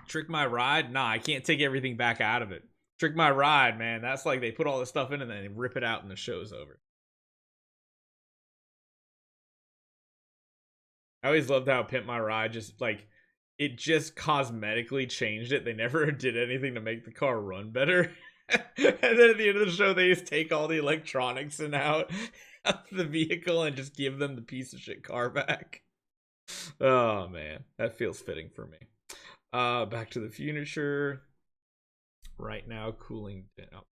Trick my ride? Nah, I can't take everything back out of it. Trick my ride, man. That's like they put all this stuff in and then they rip it out and the show's over. I always loved how Pimp My Ride just like it just cosmetically changed it. They never did anything to make the car run better. And then at the end of the show, they just take all the electronics and out of the vehicle and just give them the piece of shit car back. Oh man, that feels fitting for me. Back to the Future. Right now, cooling down.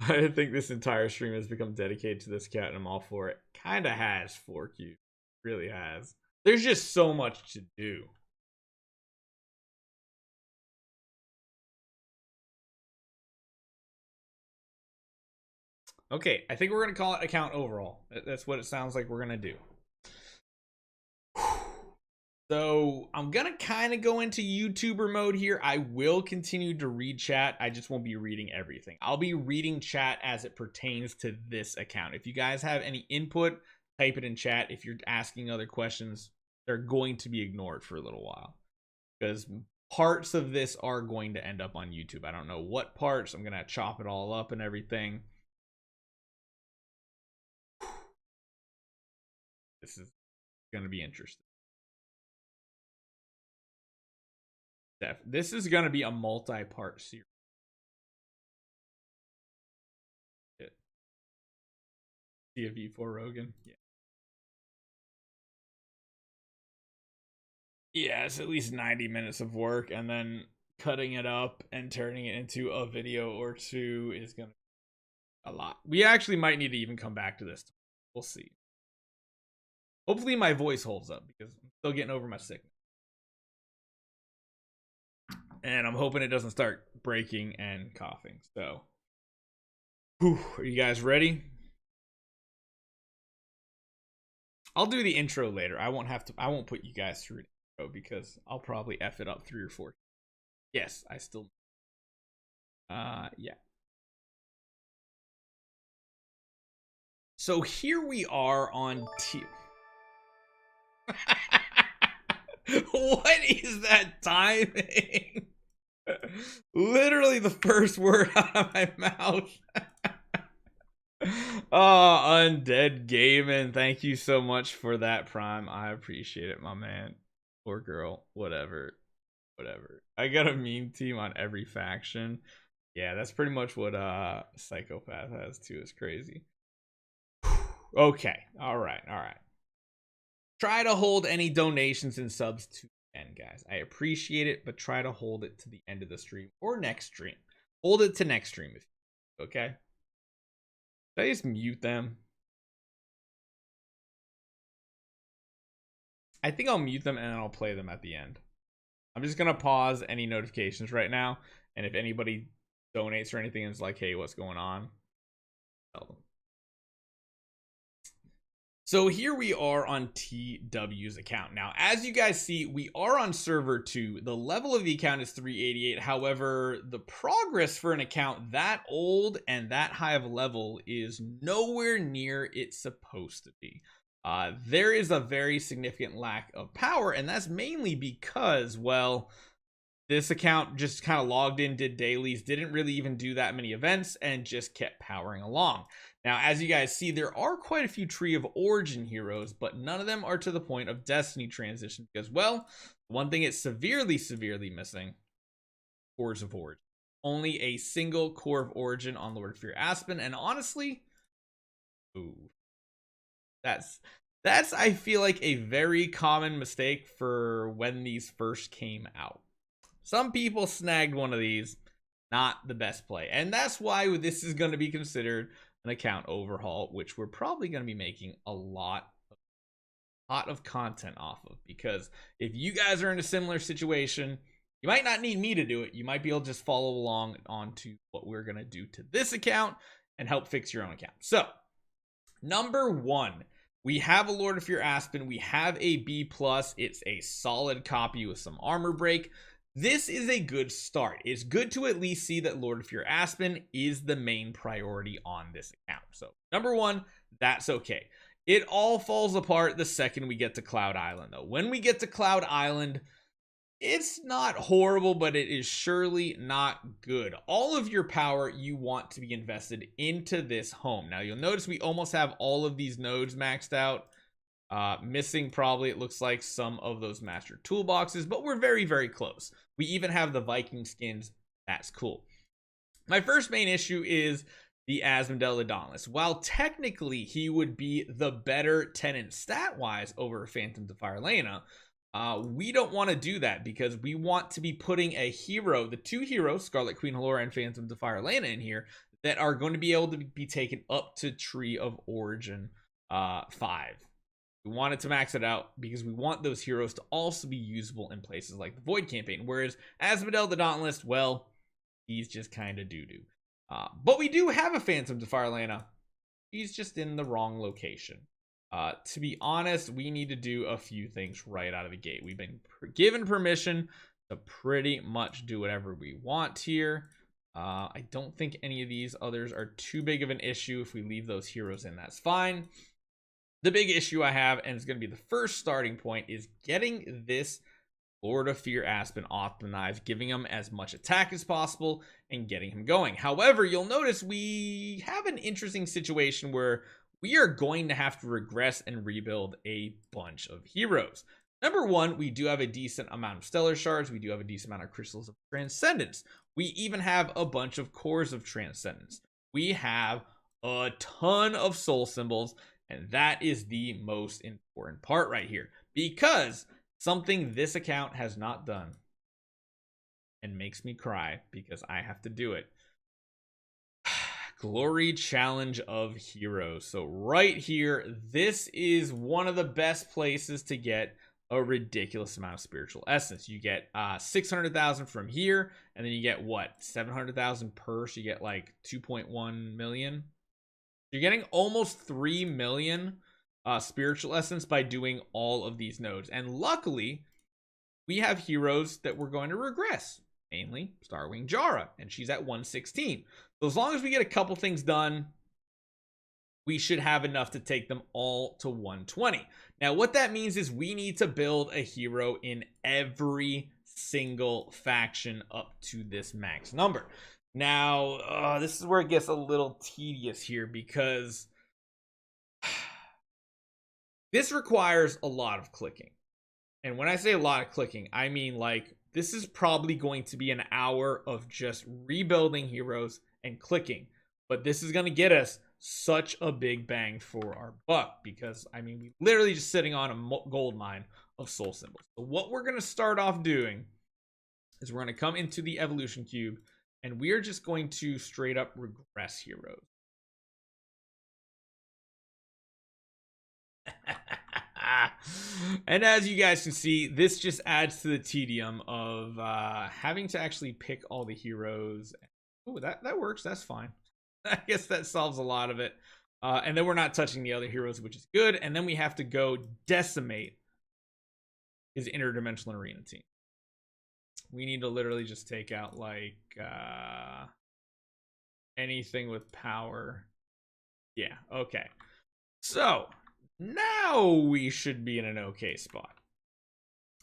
I think this entire stream has become dedicated to this cat, and I'm all for it. Kinda has, Fork you. Really has. There's just so much to do. Okay, I think we're gonna call it account overall. That's what it sounds like we're gonna do. So I'm gonna kind of go into YouTuber mode here. I will continue to read chat. I just won't be reading everything. I'll be reading chat as it pertains to this account. If you guys have any input, type it in chat. If you're asking other questions, they're going to be ignored for a little while because parts of this are going to end up on YouTube. I don't know what parts. I'm gonna chop it all up and everything. This is gonna be interesting. This is going to be a multi-part series. CFV for Rogan. Yeah. Yeah, it's at least 90 minutes of work, and then cutting it up and turning it into a video or two is gonna be a lot. We actually might need to even come back to this. We'll see. Hopefully my voice holds up because I'm still getting over my sickness. And I'm hoping it doesn't start breaking and coughing. So, whew, are you guys ready? I'll do the intro later. I won't put you guys through an intro because I'll probably F it up 3 or 4. Yes, I still yeah. So here we are on What is that timing? Literally the first word out of my mouth. Oh, Undead Gaming, thank you so much for that Prime. I appreciate it, my man or girl, whatever. I got a meme team on every faction. Yeah, that's pretty much what Psychopath has too. It's crazy. Okay, all right. Try to hold any donations and subs to the end, guys. I appreciate it, but try to hold it to the end of the stream or next stream. Hold it to next stream, if you, okay? Did I just mute them? I think I'll mute them and then I'll play them at the end. I'm just gonna pause any notifications right now, and if anybody donates or anything and is like, hey, what's going on, tell them. So here we are on TW's account. Now, as you guys see, we are on server 2. The level of the account is 388. However, the progress for an account that old and that high of a level is nowhere near it's supposed to be. There is a very significant lack of power, and that's mainly because, well, this account just kind of logged in, did dailies, didn't really even do that many events, and just kept powering along. Now, as you guys see, there are quite a few Tree of Origin heroes, but none of them are to the point of Destiny transition because, well, one thing it's severely missing, Cores of Origin. Only a single Core of Origin on Lord of Fear Aspen, and honestly, ooh, that's I feel like a very common mistake for when these first came out. Some people snagged one of these, not the best play, and that's why this is going to be considered an account overhaul, which we're probably going to be making a lot of content off of, because if you guys are in a similar situation, you might not need me to do it. You might be able to just follow along onto what we're going to do to this account and help fix your own account. So, number 1, we have a Lord of Fear Aspen. We have a B+. It's a solid copy with some armor break. This is a good start. It's good to at least see that Lord of Fear Aspen is the main priority on this account. So, number 1, that's okay. It all falls apart the second we get to Cloud Island, though. When we get to Cloud Island, it's not horrible, but it is surely not good. All of your power you want to be invested into this home. Now, you'll notice we almost have all of these nodes maxed out. Missing probably, it looks like, some of those master toolboxes, but we're very close. We even have the Viking skins. That's cool. My first main issue is the Asmodel the Dauntless. While technically he would be the better tenant stat-wise over Phantom Defier Lena, we don't want to do that because we want to be putting a hero, the 2 heroes, Scarlet Queen Halora and Phantom Defier Lena, in here that are going to be able to be taken up to Tree of Origin 5. We wanted to max it out because we want those heroes to also be usable in places like the Void campaign. Whereas Asmodel the Dauntless, well, he's just kind of doo-doo. But we do have a Phantom Defier Lena. He's just in the wrong location. To be honest, we need to do a few things right out of the gate. We've been given permission to pretty much do whatever we want here. I don't think any of these others are too big of an issue. If we leave those heroes in, that's fine. The big issue I have, and it's going to be the first starting point, is getting this Lord of Fear Aspen optimized, giving him as much attack as possible, and getting him going. However, you'll notice we have an interesting situation where we are going to have to regress and rebuild a bunch of heroes. Number 1, we do have a decent amount of Stellar Shards. We do have a decent amount of Crystals of Transcendence. We even have a bunch of Cores of Transcendence. We have a ton of soul symbols, and that is the most important part right here, because something this account has not done and makes me cry because I have to do it. Glory Challenge of Heroes. So right here, this is one of the best places to get a ridiculous amount of spiritual essence. You get 600,000 from here, and then you get what, 700,000 per, so you get like 2.1 million. You're getting almost 3 million spiritual essence by doing all of these nodes. And luckily, we have heroes that we're going to regress, mainly Starwing Jara, and she's at 116. So as long as we get a couple things done, we should have enough to take them all to 120. Now, what that means is we need to build a hero in every single faction up to this max number. Now, this is where it gets a little tedious here, because this requires a lot of clicking. And when I say a lot of clicking, I mean like this is probably going to be an hour of just rebuilding heroes and clicking. But this is going to get us such a big bang for our buck, because I mean, we literally just sitting on a gold mine of soul symbols. So what we're going to start off doing is we're going to come into the evolution cube, and we are just going to straight up regress heroes. And as you guys can see, this just adds to the tedium of having to actually pick all the heroes. Oh, that works. That's fine. I guess that solves a lot of it. And then we're not touching the other heroes, which is good. And then we have to go decimate his interdimensional arena team. We need to literally just take out like anything with power. Yeah, okay. So now we should be in an okay spot.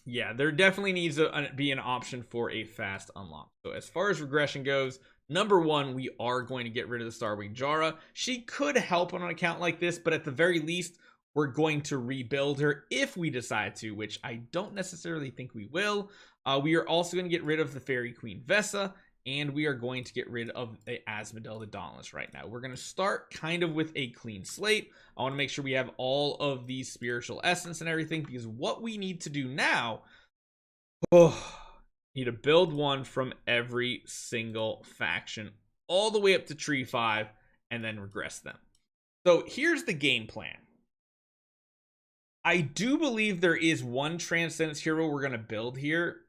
Yeah, there definitely needs to be an option for a fast unlock. So as far as regression goes, number one, we are going to get rid of the Starwing Jara. She could help on an account like this, but at the very least, we're going to rebuild her if we decide to, which I don't necessarily think we will. We are also going to get rid of the Fairy Queen Vessa, and we are going to get rid of the Asmodel the Dauntless right now. We're going to start kind of with a clean slate. I want to make sure we have all of these spiritual essence and everything, because what we need to do now, need to build one from every single faction all the way up to Tree 5 and then regress them. So here's the game plan. I do believe there is one Transcendence hero we're going to build here,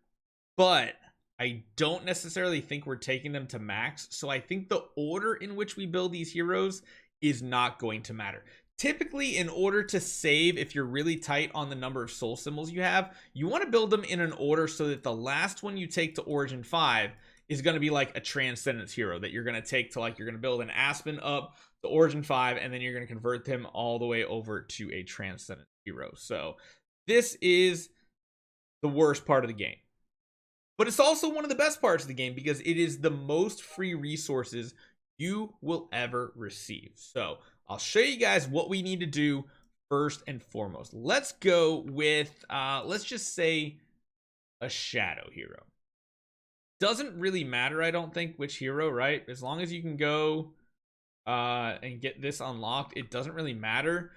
but I don't necessarily think we're taking them to max. So I think the order in which we build these heroes is not going to matter. Typically, in order to save, if you're really tight on the number of soul symbols you have, you want to build them in an order so that the last one you take to Origin 5 is going to be like a Transcendence hero that you're going to take to, like, you're going to build an Aspen up to Origin 5, and then you're going to convert them all the way over to a Transcendence hero. So this is the worst part of the game. But it's also one of the best parts of the game, because it is the most free resources you will ever receive. So I'll show you guys what we need to do first and foremost. Let's go with, let's just say a shadow hero. Doesn't really matter, I don't think, which hero, right? As long as you can go and get this unlocked, it doesn't really matter.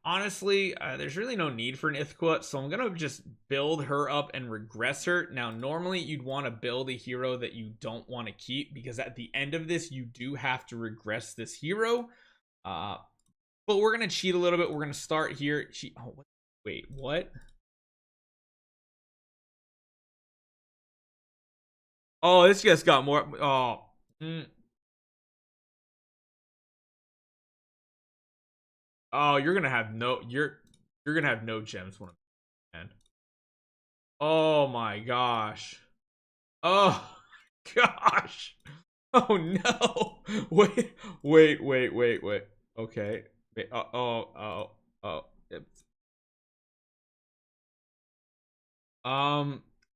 Honestly, there's really no need for an Ithquat, so I'm going to just build her up and regress her. Now, normally you'd want to build a hero that you don't want to keep, because at the end of this, you do have to regress this hero. But we're going to cheat a little bit. We're going to start here. Wait, what? Oh, this just got more. Oh. Oh, you're gonna have no gems when I'm in. Oh my gosh. Oh gosh. Oh no. Wait. Okay. Wait,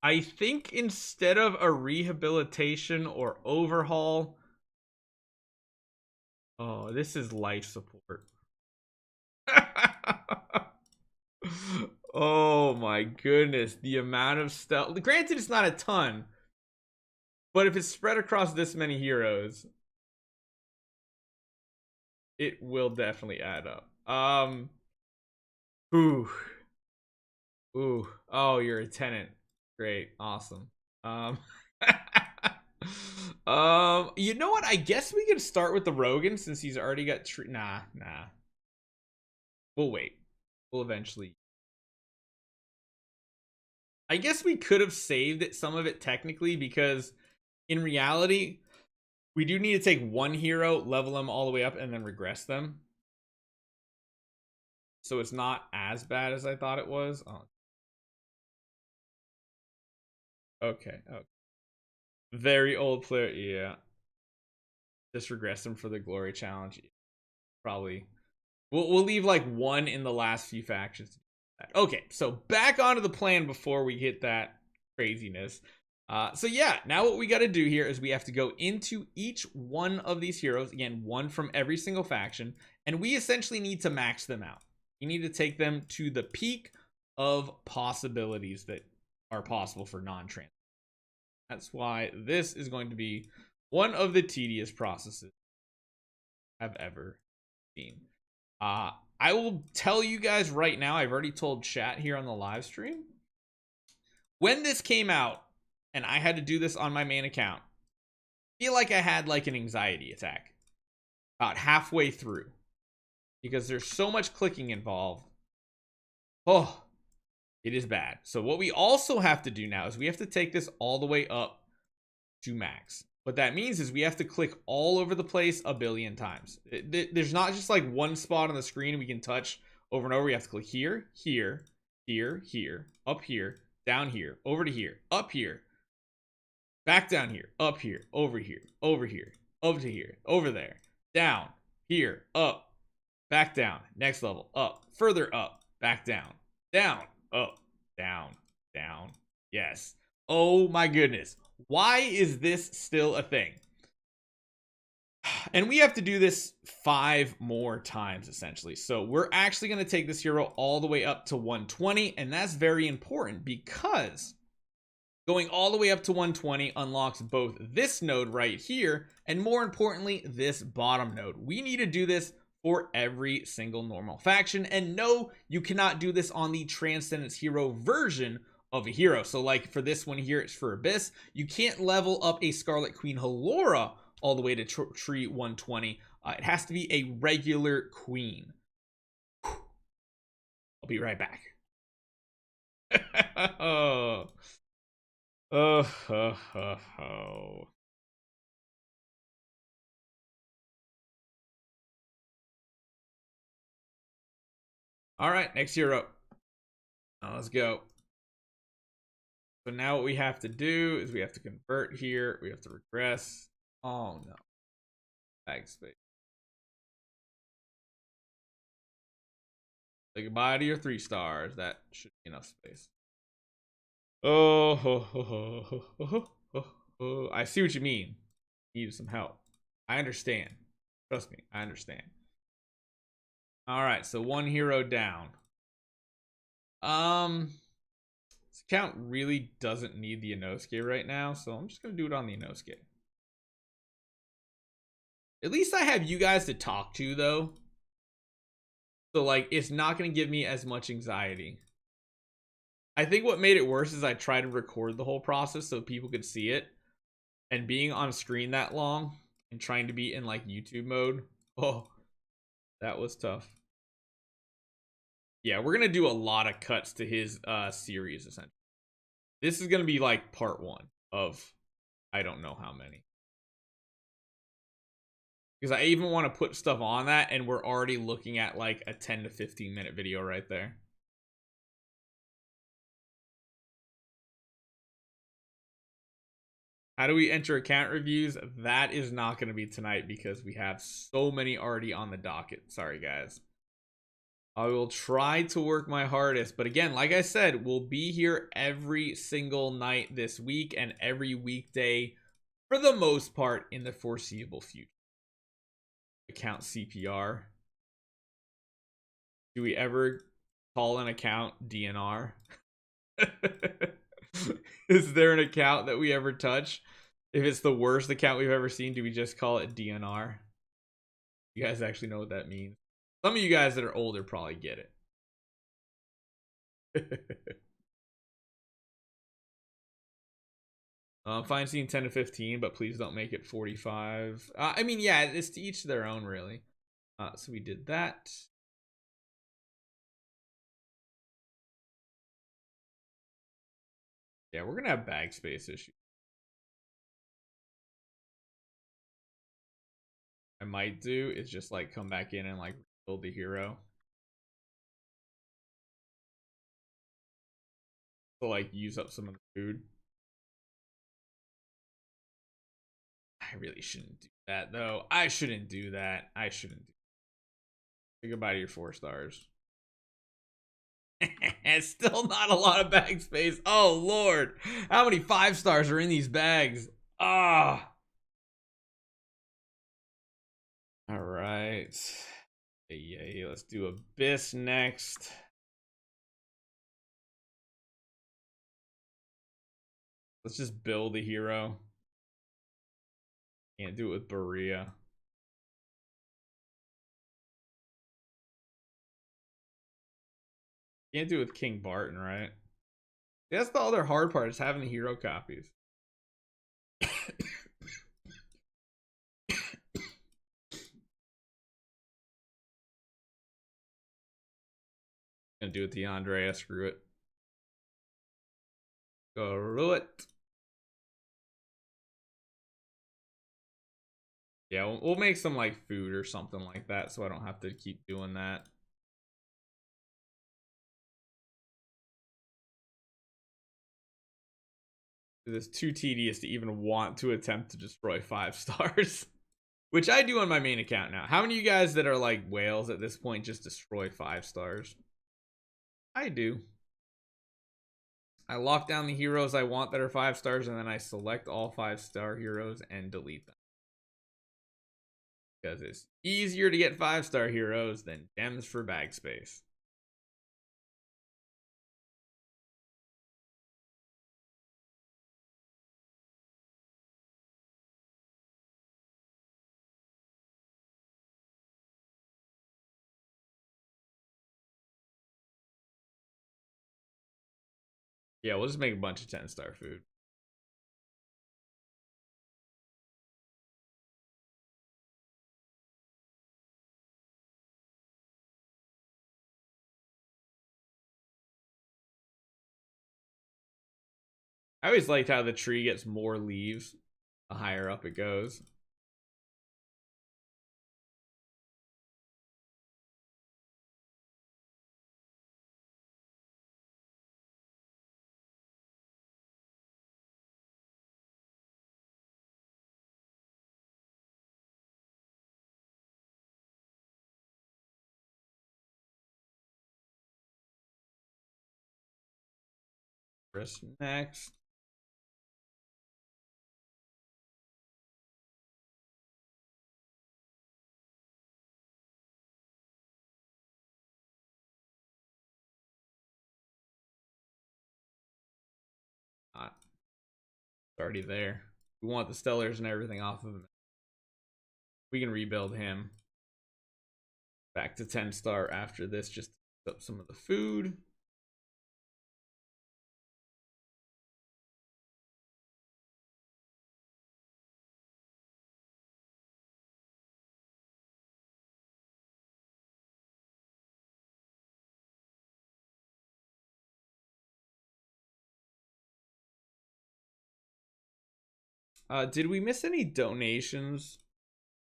I think instead of a rehabilitation or overhaul, oh, this is life support. Oh my goodness, the amount of stuff. Granted, it's not a ton, but if it's spread across this many heroes, It will definitely add up. Ooh. Ooh. Oh, you're a tenant. Great. Awesome. You know what? I guess we could start with the Rogan since he's already got nah. We'll wait. We'll eventually. I guess we could have saved it, some of it technically, because in reality, we do need to take one hero, level them all the way up, and then regress them. So it's not as bad as I thought it was. Oh. Okay. Very old player. Yeah. Just regress them for the glory challenge. Probably. We'll leave like one in the last few factions. Okay, so back onto the plan before we hit that craziness. So yeah, now what we got to do here is we have to go into each one of these heroes. Again, one from every single faction. And we essentially need to max them out. You need to take them to the peak of possibilities that are possible for non-trans. That's why this is going to be one of the tedious processes I've ever seen. I will tell you guys right now, I've already told chat here on the live stream. When this came out, and I had to do this on my main account, I feel like I had like an anxiety attack about halfway through because there's so much clicking involved. Oh, it is bad. So what we also have to do now is we have to take this all the way up to max. What that means is we have to click all over the place a billion times. There's not just like one spot on the screen we can touch over and over. We have to click here, here, here, here, up here, down here, over to here, up here, back down here, up here, over here, over here, up to here, over there, down, here, up, back down, next level, up, further up, back down, down, up, down, down. Yes. Oh my goodness. Why is this still a thing? And we have to do this 5 more times, essentially. So we're actually going to take this hero all the way up to 120. And that's very important because going all the way up to 120 unlocks both this node right here and, more importantly, this bottom node. We need to do this for every single normal faction. And no, you cannot do this on the Transcendence Hero version of a hero. So like for this one here, it's for Abyss. You can't level up a Scarlet Queen Halora all the way to tree 120. It has to be a regular queen. I'll be right back. Oh. All right, next hero. Now let's go. So now what we have to do is we have to convert here. We have to regress. Oh no. Bag space. Say goodbye to your 3 stars. That should be enough space. I see what you mean. Need some help. I understand. Trust me, I understand. All right, so 1 hero down. This account really doesn't need the Inosuke right now, so I'm just gonna do it on the Inosuke. At least I have you guys to talk to, though. So, like, it's not gonna give me as much anxiety. I think what made it worse is I tried to record the whole process so people could see it. And being on screen that long and trying to be in, like, YouTube mode. Oh, that was tough. Yeah, we're gonna do a lot of cuts to his series, essentially. This is gonna be like part 1 of I don't know how many. Because I even want to put stuff on that, and we're already looking at like a 10 to 15 minute video right there. How do we enter account reviews? That is not going to be tonight because we have so many already on the docket. Sorry, guys. I will try to work my hardest. But again, like I said, we'll be here every single night this week and every weekday for the most part in the foreseeable future. Account CPR. Do we ever call an account DNR? Is there an account that we ever touch? If it's the worst account we've ever seen, do we just call it DNR? You guys actually know what that means. Some of you guys that are older probably get it. Fine scene 10 to 15, but please don't make it 45. I mean, yeah, it's to each their own, really. So we did that. Yeah, we're gonna have bag space issues. I might do is just like come back in and like build the hero. So like use up some of the food. I really shouldn't do that though. I shouldn't do that. I shouldn't do that. Say goodbye to your 4 stars. It's still not a lot of bag space. Oh lord. How many 5 stars are in these bags? Ah. All right. Yeah, let's do Abyss next. Let's just build a hero. Can't do it with Berea. Can't do it with King Barton, right? That's the other hard part, is having the hero copies. Gonna do it to Andrea, screw it. Screw it. Yeah, we'll make some like food or something like that so I don't have to keep doing that. It's too tedious to even want to attempt to destroy 5 stars. Which I do on my main account now. How many of you guys that are like whales at this point just destroy 5 stars? I do. I lock down the heroes I want that are 5 stars, and then I select all 5-star heroes and delete them. Because it's easier to get 5-star heroes than gems for bag space. Yeah, we'll just make a bunch of 10-star food. I always liked how the tree gets more leaves the higher up it goes. Press next. It's already there. We want the stellars and everything off of him. We can rebuild him. Back to 10-star after this, just to up some of the food. Did we miss any donations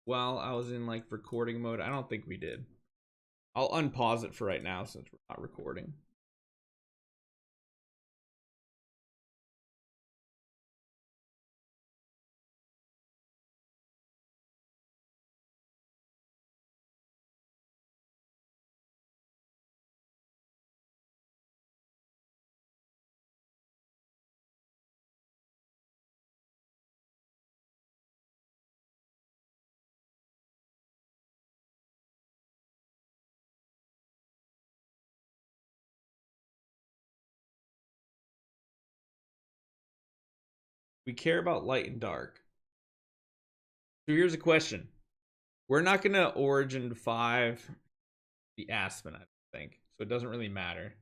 while I was in like recording mode? I don't think we did. I'll unpause it for right now since we're not recording. We care about light and dark. So here's a question. We're not gonna Origin 5 the Aspen, I think. So it doesn't really matter.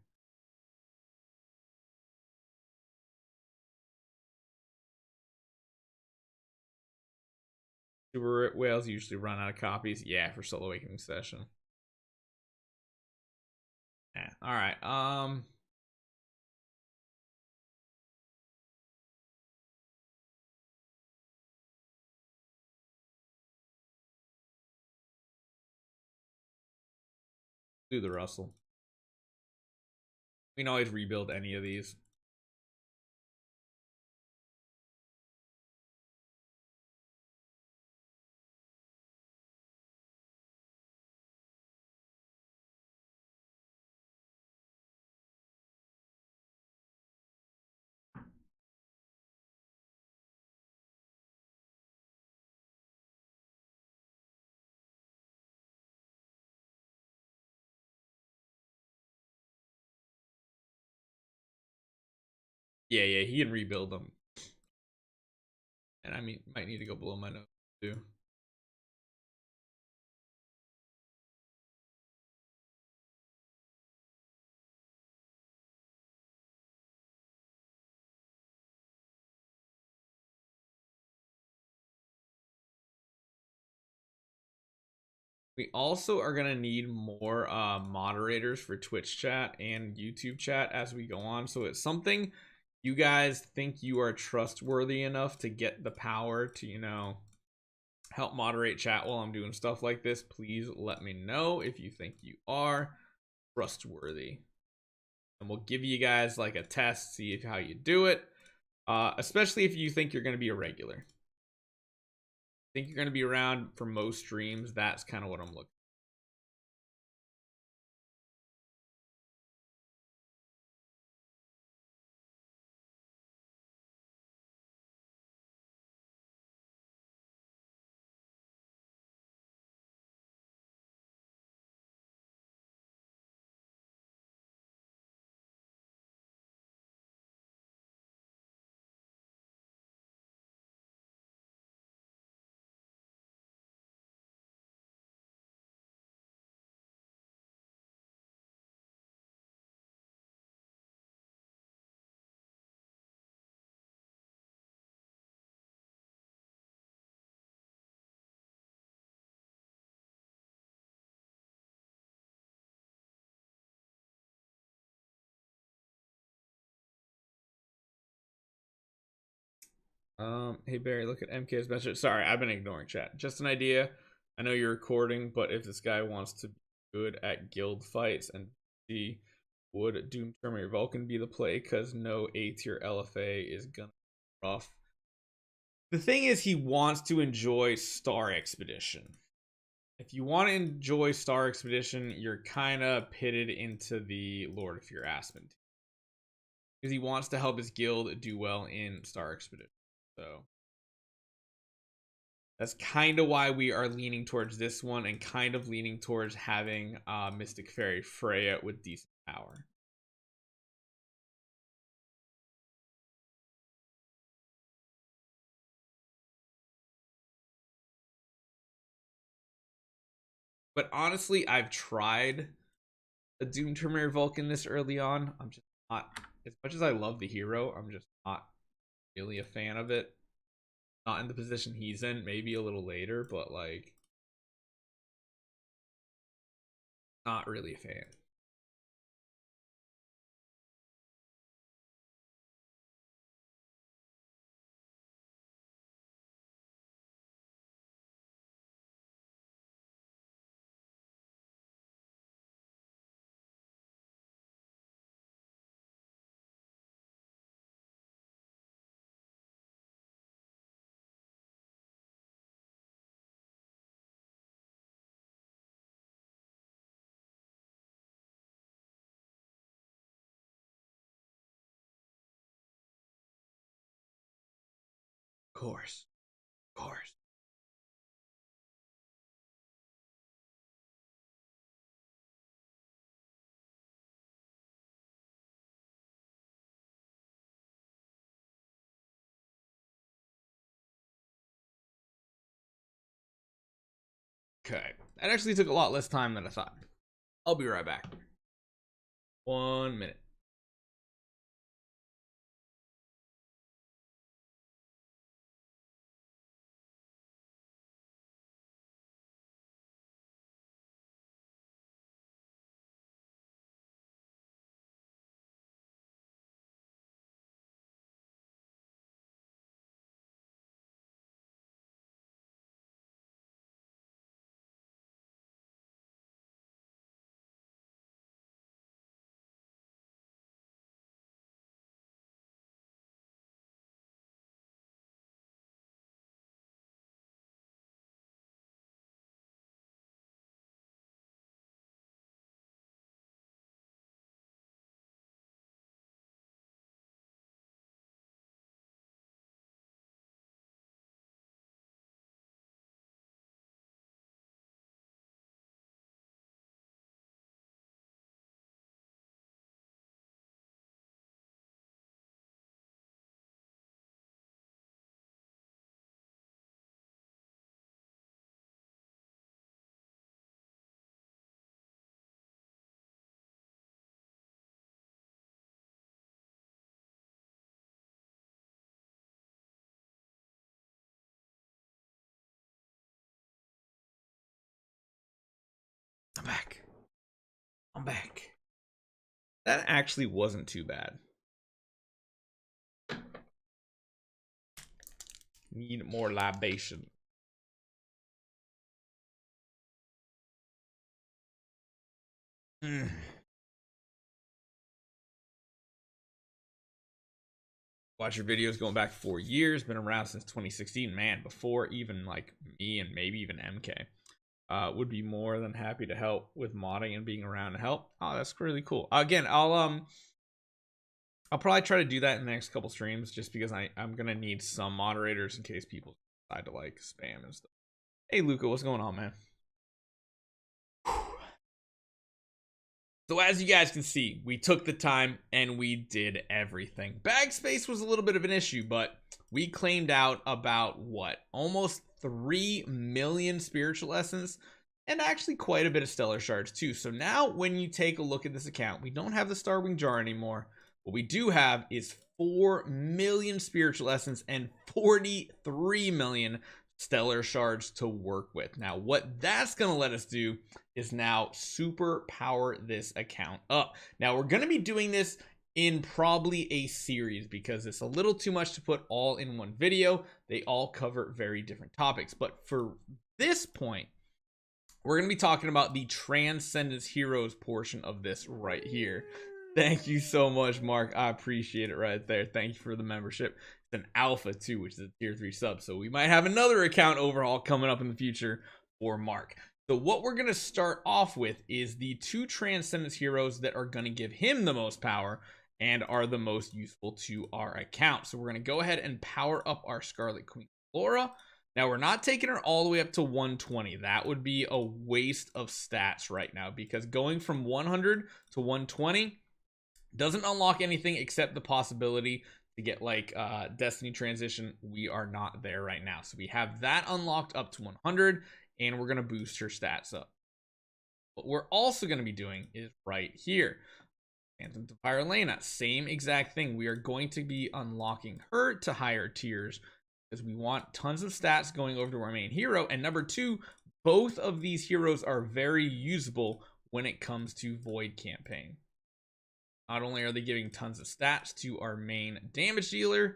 Super whales usually run out of copies. Yeah, for Soul Awakening session. Yeah. All right. Do the Russell. We can always rebuild any of these. Yeah, he can rebuild them. And I mean, might need to go below my nose too. We also are gonna need more moderators for Twitch chat and YouTube chat as we go on. So it's something you guys think you are trustworthy enough to get the power to, you know, help moderate chat while I'm doing stuff like this. Please let me know if you think you are trustworthy. And we'll give you guys like a test, see if how you do it. Especially if you think you're gonna be a regular. Think you're gonna be around for most streams, that's kind of what I'm looking. Hey Barry, look at MK's message. Sorry, I've been ignoring chat. Just an idea. I know you're recording, but if this guy wants to be good at guild fights and see, would Doom Terminator Vulcan be the play? Cause no A tier LFA is gonna be rough. The thing is, he wants to enjoy Star Expedition. If you want to enjoy Star Expedition, you're kind of pitted into the Lord of Fear Aspen, because he wants to help his guild do well in Star Expedition. So that's kind of why we are leaning towards this one and kind of leaning towards having Mystic Fairy Freya with decent power. But honestly, I've tried a Doom Terminator Vulcan this early on. I'm just not, as much as I love the hero, I'm just not really a fan of it. Not in the position he's in, maybe a little later, but like, not really a fan. Of course. Of course. Okay. That actually took a lot less time than I thought. I'll be right back. 1 minute. I'm back. I'm back. That actually wasn't too bad. Need more libation. Watch your videos going back 4 years. Been around since 2016. Man, before even like me and maybe even MK. Would be more than happy to help with modding and being around to help. Oh, that's really cool. Again, I'll probably try to do that in the next couple streams, just because I'm gonna need some moderators in case people decide to like spam and stuff. Hey Luca, what's going on, man? So as you guys can see, we took the time and we did everything. Bag space was a little bit of an issue, but we claimed out about what? Almost 3 million spiritual essence and actually quite a bit of stellar shards too. So now when you take a look at this account, we don't have the Starwing jar anymore. What we do have is 4 million spiritual essence and 43 million stellar shards to work with. Now what that's going to let us do is now super power this account up. Now we're going to be doing this in probably a series because it's a little too much to put all in one video. They all cover very different topics, but for this point we're going to be talking about the Transcendence Heroes portion of this right here. Thank you so much, Mark. I appreciate it right there. Thank you for the membership. It's an alpha too, which is a tier 3 sub. So we might have another account overhaul coming up in the future for Mark. So what we're going to start off with is the 2 Transcendence Heroes that are going to give him the most power and are the most useful to our account. So we're going to go ahead and power up our Scarlet Queen Laura. Now we're not taking her all the way up to 120. That would be a waste of stats right now, because going from 100 to 120 doesn't unlock anything except the possibility to get like Destiny Transition. We are not there right now. So we have that unlocked up to 100 and we're going to boost her stats up. What we're also going to be doing is right here. Phantom Fire Elena, same exact thing. We are going to be unlocking her to higher tiers because we want tons of stats going over to our main hero. And number 2, both of these heroes are very usable when it comes to Void Campaign. Not only are they giving tons of stats to our main damage dealer,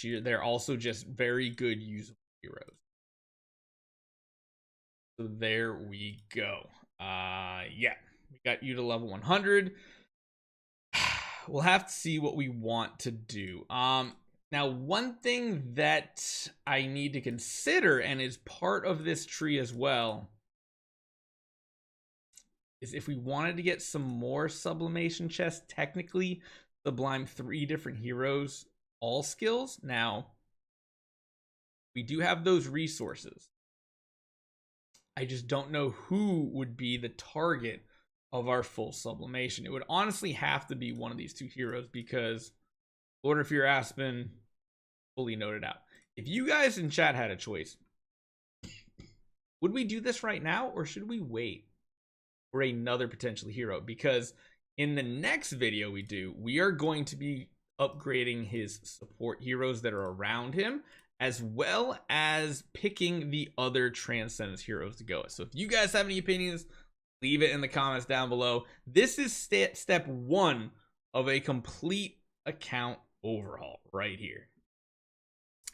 they're also just very good usable heroes. So there we go. Yeah, we got you to level 100. We'll have to see what we want to do. Now, one thing that I need to consider, and is part of this tree as well, is if we wanted to get some more sublimation chests, technically sublime 3 different heroes, all skills. Now, we do have those resources. I just don't know who would be the target of our full sublimation. It would honestly have to be one of these 2 heroes, because Lord of Fear Aspen, fully noted out. If you guys in chat had a choice, Would we do this right now, or should we wait for another potential hero? Because in the next video we are going to be upgrading his support heroes that are around him, as well as picking the other Transcendence heroes to go with. So if you guys have any opinions, leave it in the comments down below. This is step 1 of a complete account overhaul right here.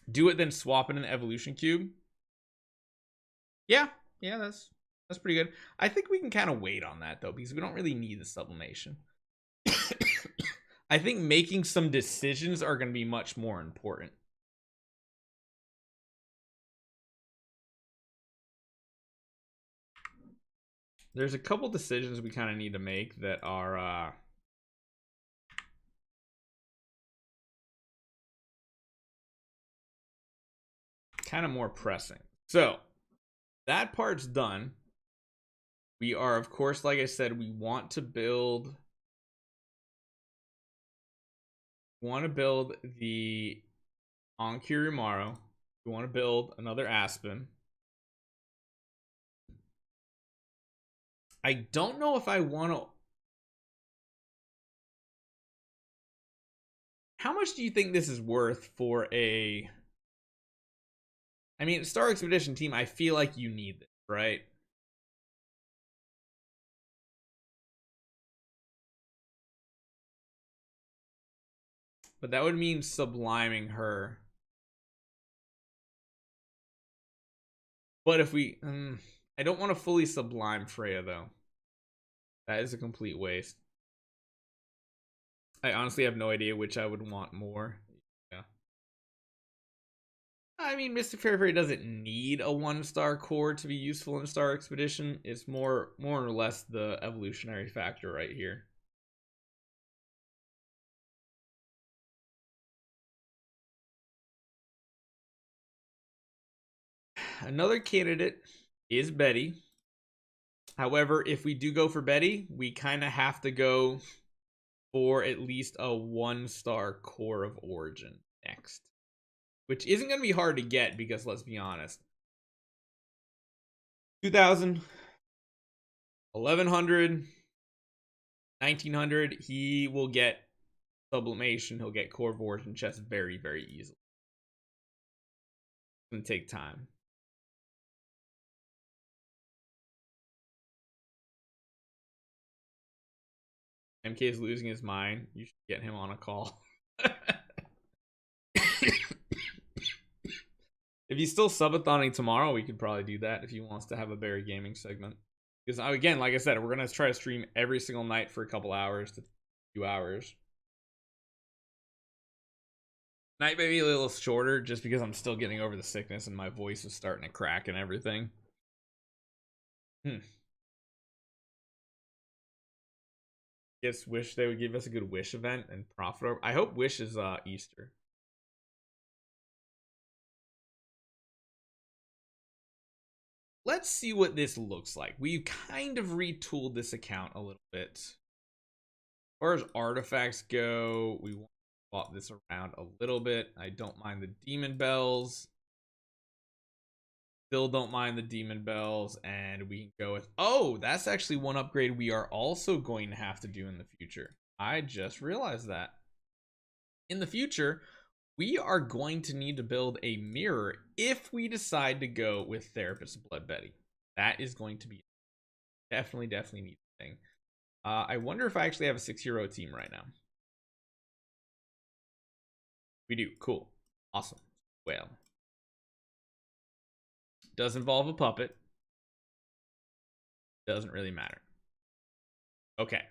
Do it, then swap it in the evolution cube. Yeah, that's pretty good. I think we can kind of wait on that though, because we don't really need the sublimation. I think making some decisions are going to be much more important. There's a couple decisions we kind of need to make that are kind of more pressing. So that part's done. We are, of course, like I said, we want to build the Ankirimaru. We want to build another Aspen. I don't know if I want to. How much do you think this is worth for a? I mean, Star Expedition team, I feel like you need this, right? But that would mean subliming her. But if we, I don't want to fully sublime Freya though. That is a complete waste. I honestly have no idea which I would want more. Yeah. I mean, Mystic Fairy doesn't need a 1-star core to be useful in Star Expedition. It's more or less the evolutionary factor right here. Another candidate is Betty. However, if we do go for Betty, we kind of have to go for at least a 1-star core of origin next, which isn't going to be hard to get because, let's be honest, 2000, 1100, 1900, he will get sublimation, he'll get core of origin chest very, very easily. It's going to take time. MK is losing his mind. You should get him on a call. If he's still subatoning tomorrow, we could probably do that if he wants to have a Barry Gaming segment. Because again, like I said, we're going to try to stream every single night for a couple hours to a few hours. Night may be a little shorter just because I'm still getting over the sickness and my voice is starting to crack and everything. Guess wish they would give us a good wish event and profit over. I hope wish is Easter. Let's see what this looks like. We've kind of retooled this account a little bit. As far as artifacts go, we want to swap this around a little bit. I don't mind the demon bells. Still don't mind the demon bells, and we can go with, oh, that's actually one upgrade we are also going to have to do in the future. I just realized that. In the future, we are going to need to build a mirror if we decide to go with Therapist Blood Betty. That is going to be definitely need a thing. I wonder if I actually have a 6-hero team right now. We do. Cool. Awesome. Well. Does involve a puppet. Doesn't really matter. Okay.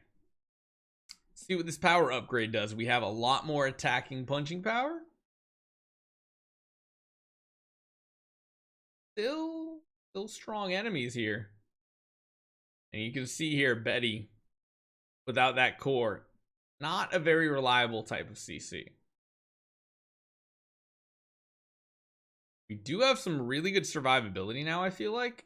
Let's see what this power upgrade does. We have a lot more attacking punching power. Still strong enemies here. And you can see here, Betty, without that core, not a very reliable type of CC. We do have some really good survivability now, I feel like.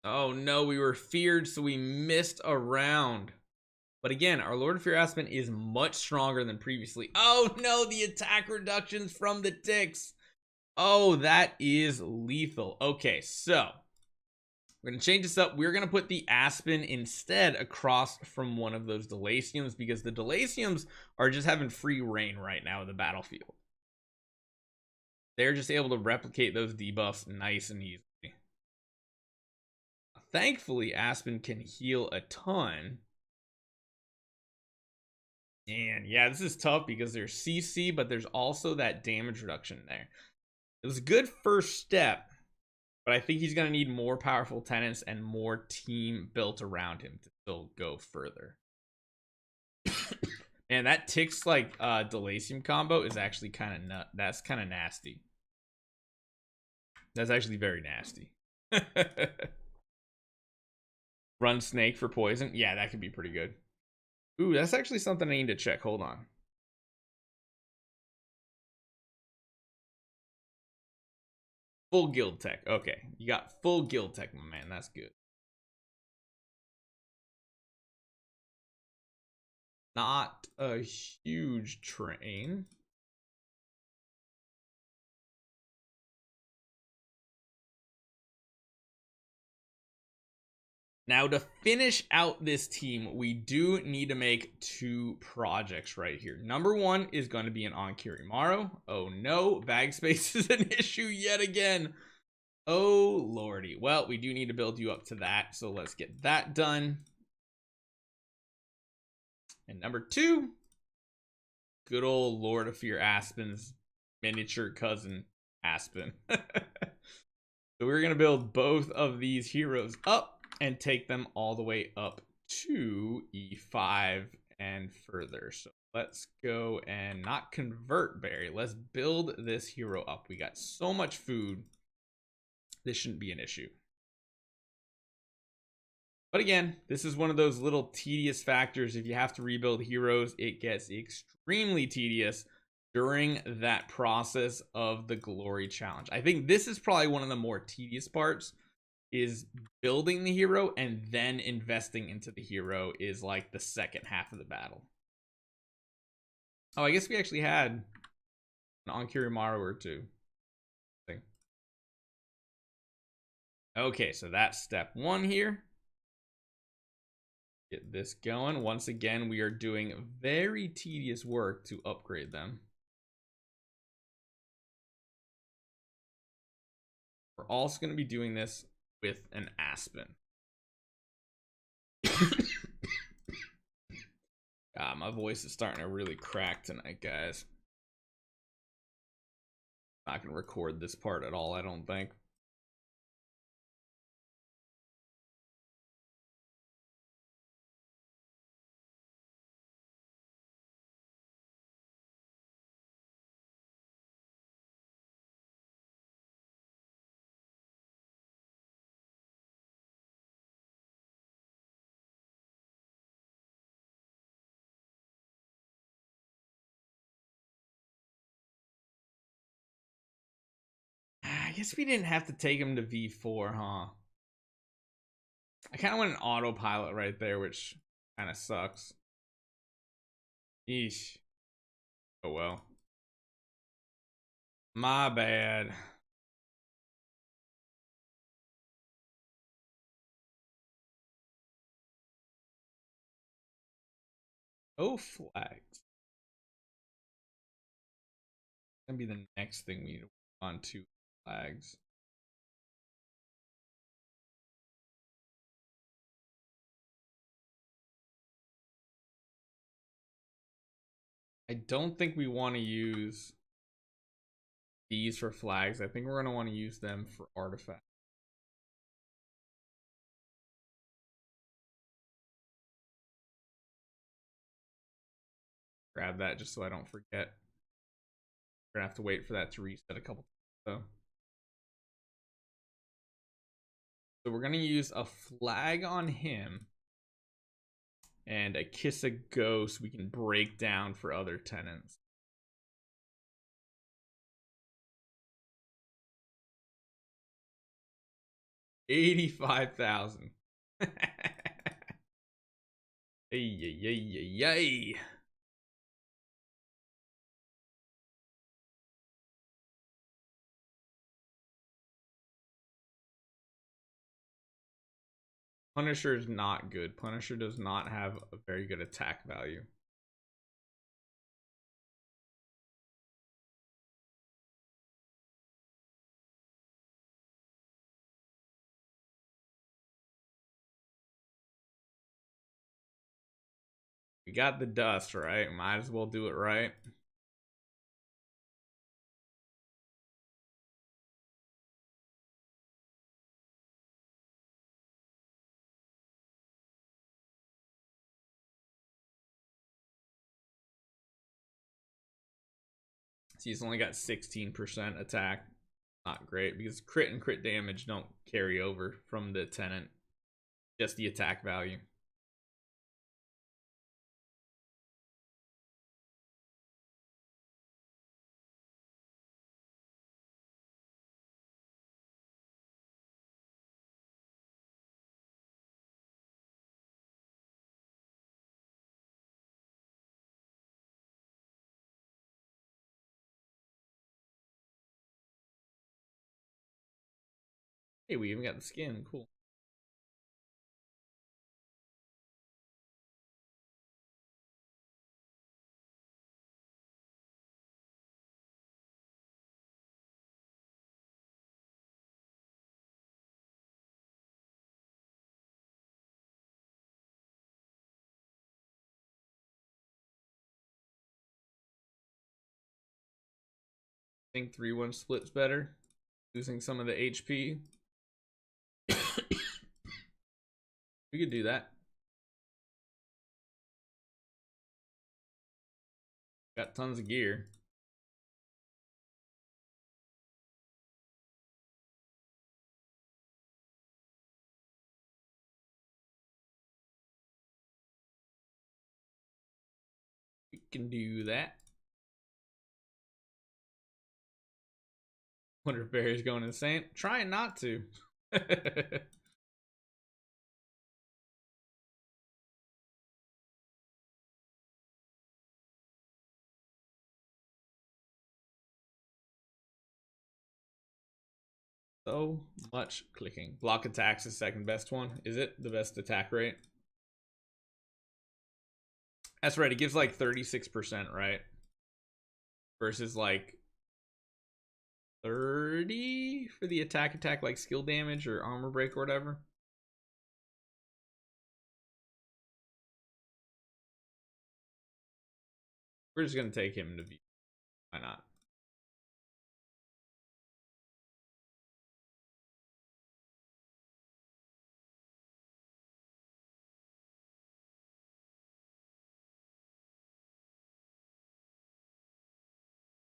Oh no, we were feared, so we missed a round. But again, our Lord of Fear Aspen is much stronger than previously. Oh no, the attack reductions from the ticks. Oh, that is lethal. Okay, so we're going to change this up. We're going to put the Aspen instead across from one of those Delasiums because the Delasiums are just having free reign right now in the battlefield. They're just able to replicate those debuffs nice and easily. Thankfully, Aspen can heal a ton. And yeah, this is tough because there's CC, but there's also that damage reduction there. It was a good first step, but I think he's going to need more powerful tenants and more team built around him to still go further. And that ticks like Delasium combo is actually kind of that's kind of nasty. That's actually very nasty. Run snake for poison. Yeah, that could be pretty good. Ooh, that's actually something I need to check. Hold on. Full guild tech. Okay, you got full guild tech, my man. That's good. Not a huge train. Now, to finish out this team, we do need to make 2 projects right here. Number 1 is going to be an Onkirimaru. Oh no, bag space is an issue yet again. Oh lordy. Well, we do need to build you up to that, so let's get that done. And number 2, good old Lord of Fear Aspen's miniature cousin, Aspen. So we're going to build both of these heroes up and take them all the way up to E5 and further. So let's go and not convert Barry. Let's build this hero up. We got so much food. This shouldn't be an issue. But again, this is one of those little tedious factors. If you have to rebuild heroes, it gets extremely tedious during that process of the glory challenge. I think this is probably one of the more tedious parts, is building the hero and then investing into the hero is like the second half of the battle. Oh, I guess we actually had an Onkirimaru or 2. Okay, so that's step 1 here. Get this going. Once again, we are doing very tedious work to upgrade them. We're also going to be doing this with an Aspen. God, my voice is starting to really crack tonight, guys. Not going to record this part at all, I don't think. I guess we didn't have to take him to V4, huh? I kind of went an autopilot right there, which kind of sucks. Eesh. Oh well. My bad. Oh, flags. Gonna be the next thing we need to work on, 2 flags. I don't think we want to use these for flags. I think we're going to want to use them for artifacts. Grab that just so I don't forget. We're going to have to wait for that to reset a couple times, so we're going to use a flag on him and a kiss a ghost we can break down for other tenants. $85,000. Hey, yay, yay, yay, yay. Punisher is not good. Punisher does not have a very good attack value. We got the dust, right? Might as well do it right. So he's only got 16% attack. Not great because crit and crit damage don't carry over from the tenant. Just the attack value. Hey, we even got the skin. Cool. I think 3-1 splits better. Losing some of the HP. We could do that. Got tons of gear. We can do that. Wonder if Barry's going insane. Trying not to. So much clicking. Block attacks is second best one. Is it the best attack rate? That's right. It gives like 36%, right? Versus like 30 for the attack like skill damage or armor break or whatever. We're just gonna take him to view. Why not?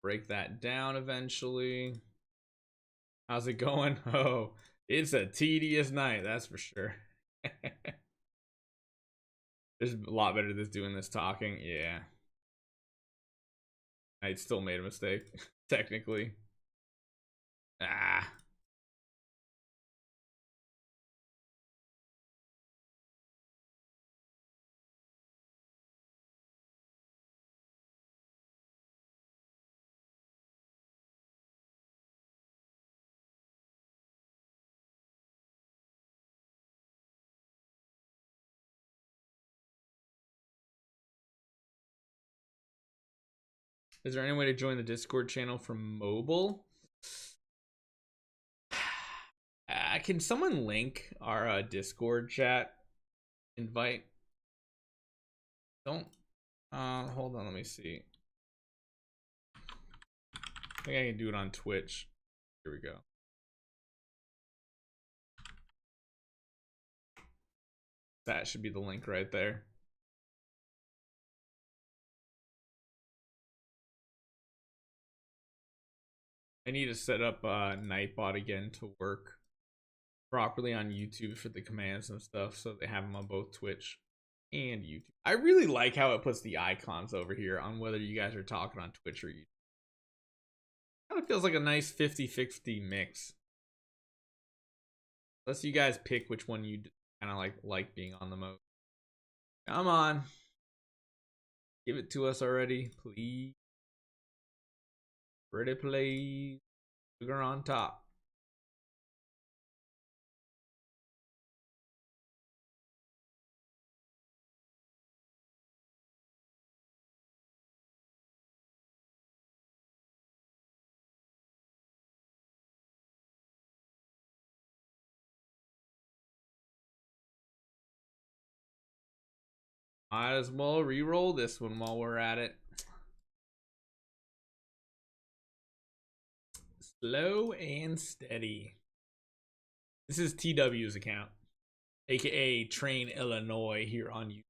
Break that down eventually. How's it going? Oh, it's a tedious night, that's for sure. There's a lot better than doing this talking. Yeah. I still made a mistake, technically. Ah. Is there any way to join the Discord channel from mobile? Can someone link our Discord chat invite? Don't. Hold on, let me see. I think I can do it on Twitch. Here we go. That should be the link right there. I need to set up Nightbot again to work properly on YouTube for the commands and stuff, so they have them on both Twitch and YouTube. I really like how it puts the icons over here on whether you guys are talking on Twitch or YouTube. Kind of feels like a nice 50-50 mix. Unless you guys pick which one you kind of like being on the most. Come on. Give it to us already, please. Pretty please. Sugar on top. Might as well re-roll this one while we're at it. Slow and steady. This is TW's account, aka Train Illinois, here on YouTube.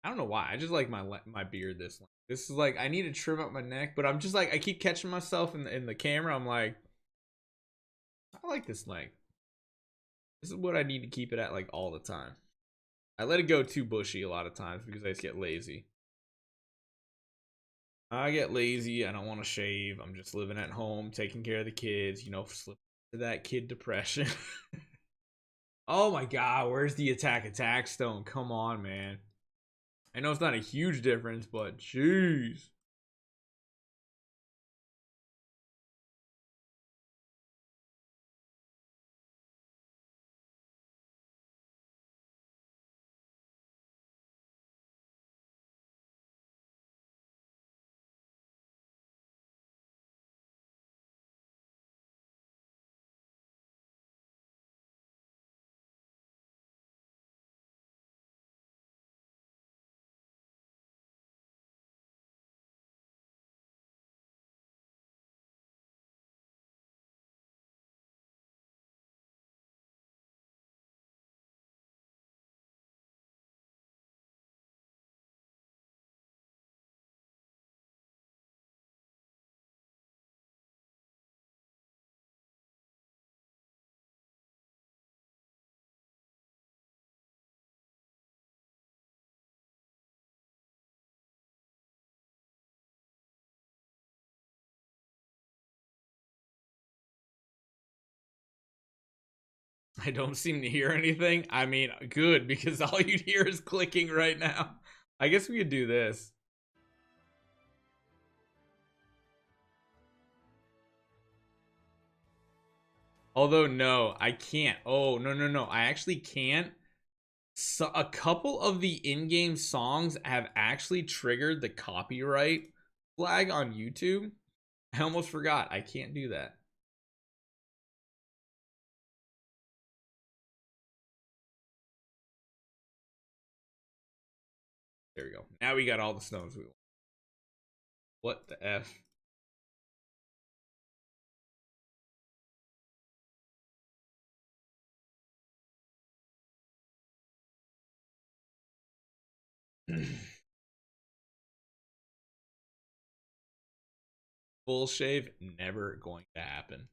I don't know why. I just like my beard this long. This is like, I need to trim up my neck, but I'm just like, I keep catching myself in the camera. I'm like, I like this length. This is what I need to keep it at like all the time. I let it go too bushy a lot of times because I just get lazy. I get lazy. I don't want to shave. I'm just living at home, taking care of the kids, you know, slip into that kid depression. Oh my God, where's the attack stone? Come on, man. I know it's not a huge difference, but jeez. I don't seem to hear anything. I mean, good, because all you'd hear is clicking right now. I guess we could do this. Although, no, I can't. Oh, no. I actually can't. So, a couple of the in-game songs have actually triggered the copyright flag on YouTube. I almost forgot. I can't do that. There we go. Now we got all the stones we want. What the F? Full shave, never going to happen.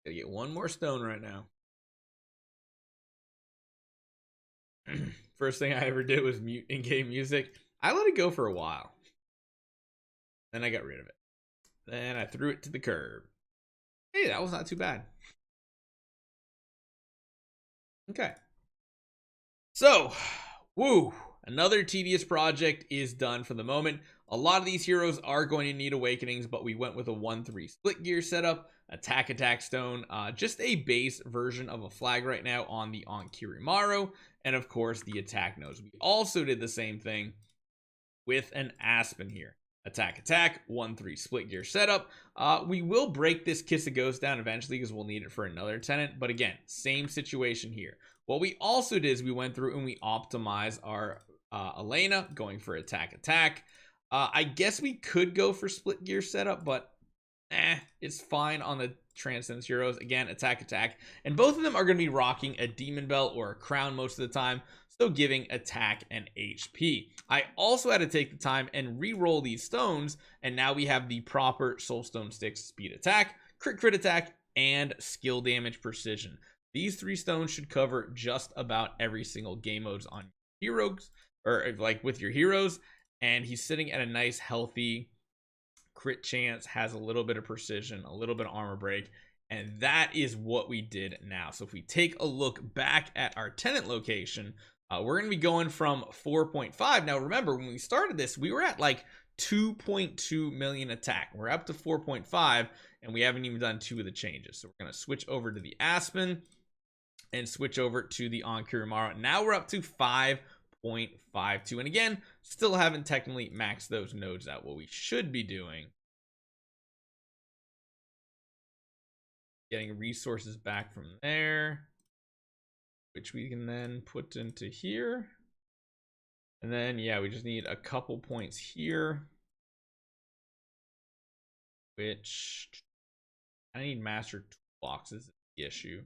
Gotta get one more stone right now. First thing I ever did was mute in-game music. I let it go for a while. Then I got rid of it. Then I threw it to the curb. Hey, that was not too bad. Okay. So, woo. Another tedious project is done for the moment. A lot of these heroes are going to need awakenings, but we went with a 1-3 split gear setup, attack stone, just a base version of a flag right now on the Onkirimaru, and of course the attack nose. We also did the same thing with an Aspen here. Attack, 1-3 split gear setup. We will break this Kiss a Ghost down eventually because we'll need it for another tenant, but again, same situation here. What we also did is we went through and we optimized our Elena, going for attack. I guess we could go for split gear setup, but it's fine on the Transcendence heroes. Again, attack. And both of them are going to be rocking a Demon Belt or a Crown most of the time, so giving attack and HP. I also had to take the time and re-roll these stones, and now we have the proper Soulstone Sticks speed attack, crit attack, and skill damage precision. These 3 stones should cover just about every single game modes on heroes, or like with your heroes. And he's sitting at a nice healthy crit chance, has a little bit of precision, a little bit of armor break, and that is what we did now. So if we take a look back at our tenant location, we're going to be going from 4.5. Now remember, when we started this, we were at like 2.2 million attack. We're up to 4.5, and we haven't even done 2 of the changes. So we're going to switch over to the Aspen and switch over to the Ankurimaru. Now we're up to 5.52, and again, still haven't technically maxed those nodes out. What we should be doing, getting resources back from there, which we can then put into here. And then, yeah, we just need a couple points here, which I need master toolboxes is the issue.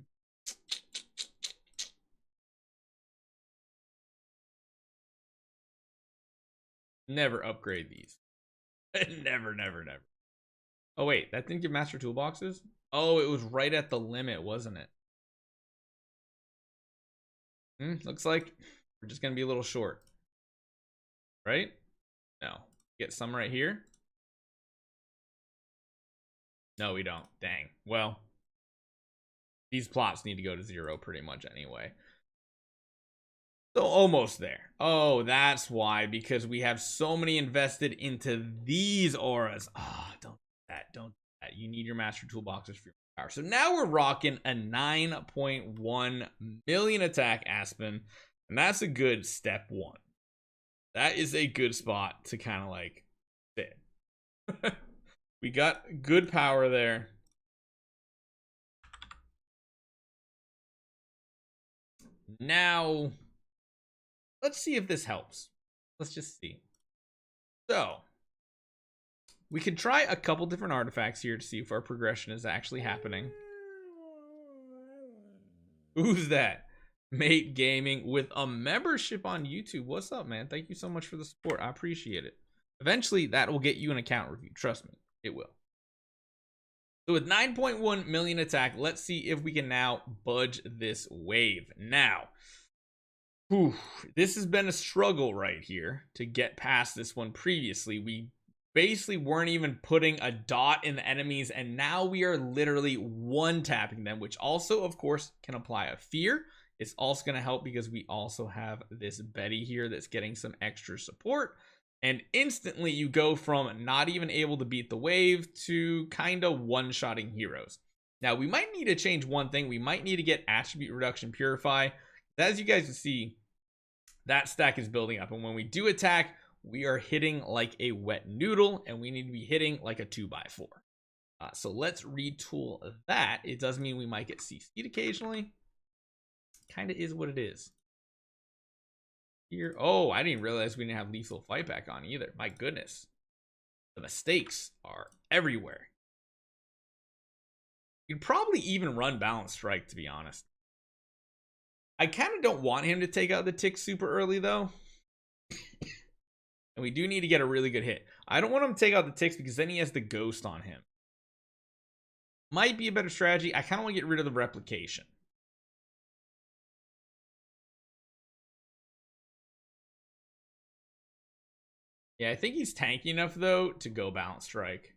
Never upgrade these. Never. Oh, wait, that didn't give master toolboxes? Oh, it was right at the limit, wasn't it? Looks like we're just going to be a little short. Right? No. Get some right here. No, we don't. Dang. Well, these plots need to go to 0 pretty much anyway. So almost there. Oh, that's why, because we have so many invested into these auras. Oh, don't do that. Don't do that. You need your master toolboxes for your power. So now we're rocking a 9.1 million attack Aspen, and that's a good step 1. That is a good spot to kind of like sit. We got good power there. Now, let's see if this helps. Let's just see. So, we could try a couple different artifacts here to see if our progression is actually happening. Who's that? Mate Gaming with a membership on YouTube. What's up, man? Thank you so much for the support. I appreciate it. Eventually, that will get you an account review. Trust me, it will. So with 9.1 million attack, let's see if we can now budge this wave. Now, this has been a struggle right here to get past this one previously. We basically weren't even putting a dot in the enemies, and now we are literally one-tapping them, which also, of course, can apply a fear. It's also going to help because we also have this Betty here that's getting some extra support. And instantly you go from not even able to beat the wave to kind of one-shotting heroes. Now, we might need to change one thing. We might need to get attribute reduction purify. As you guys can see, that stack is building up. And when we do attack, we are hitting like a wet noodle, and we need to be hitting like a 2x4. So let's retool that. It does mean we might get CC'd occasionally. Kind of is what it is. Here, oh, I didn't realize we didn't have lethal fight back on either. My goodness, the mistakes are everywhere. You'd probably even run balance strike, to be honest. I kind of don't want him to take out the tick super early though. And we do need to get a really good hit. I don't want him to take out the ticks because then he has the ghost on him. Might be a better strategy. I kind of want to get rid of the replication. Yeah, I think he's tanky enough, though, to go balance strike.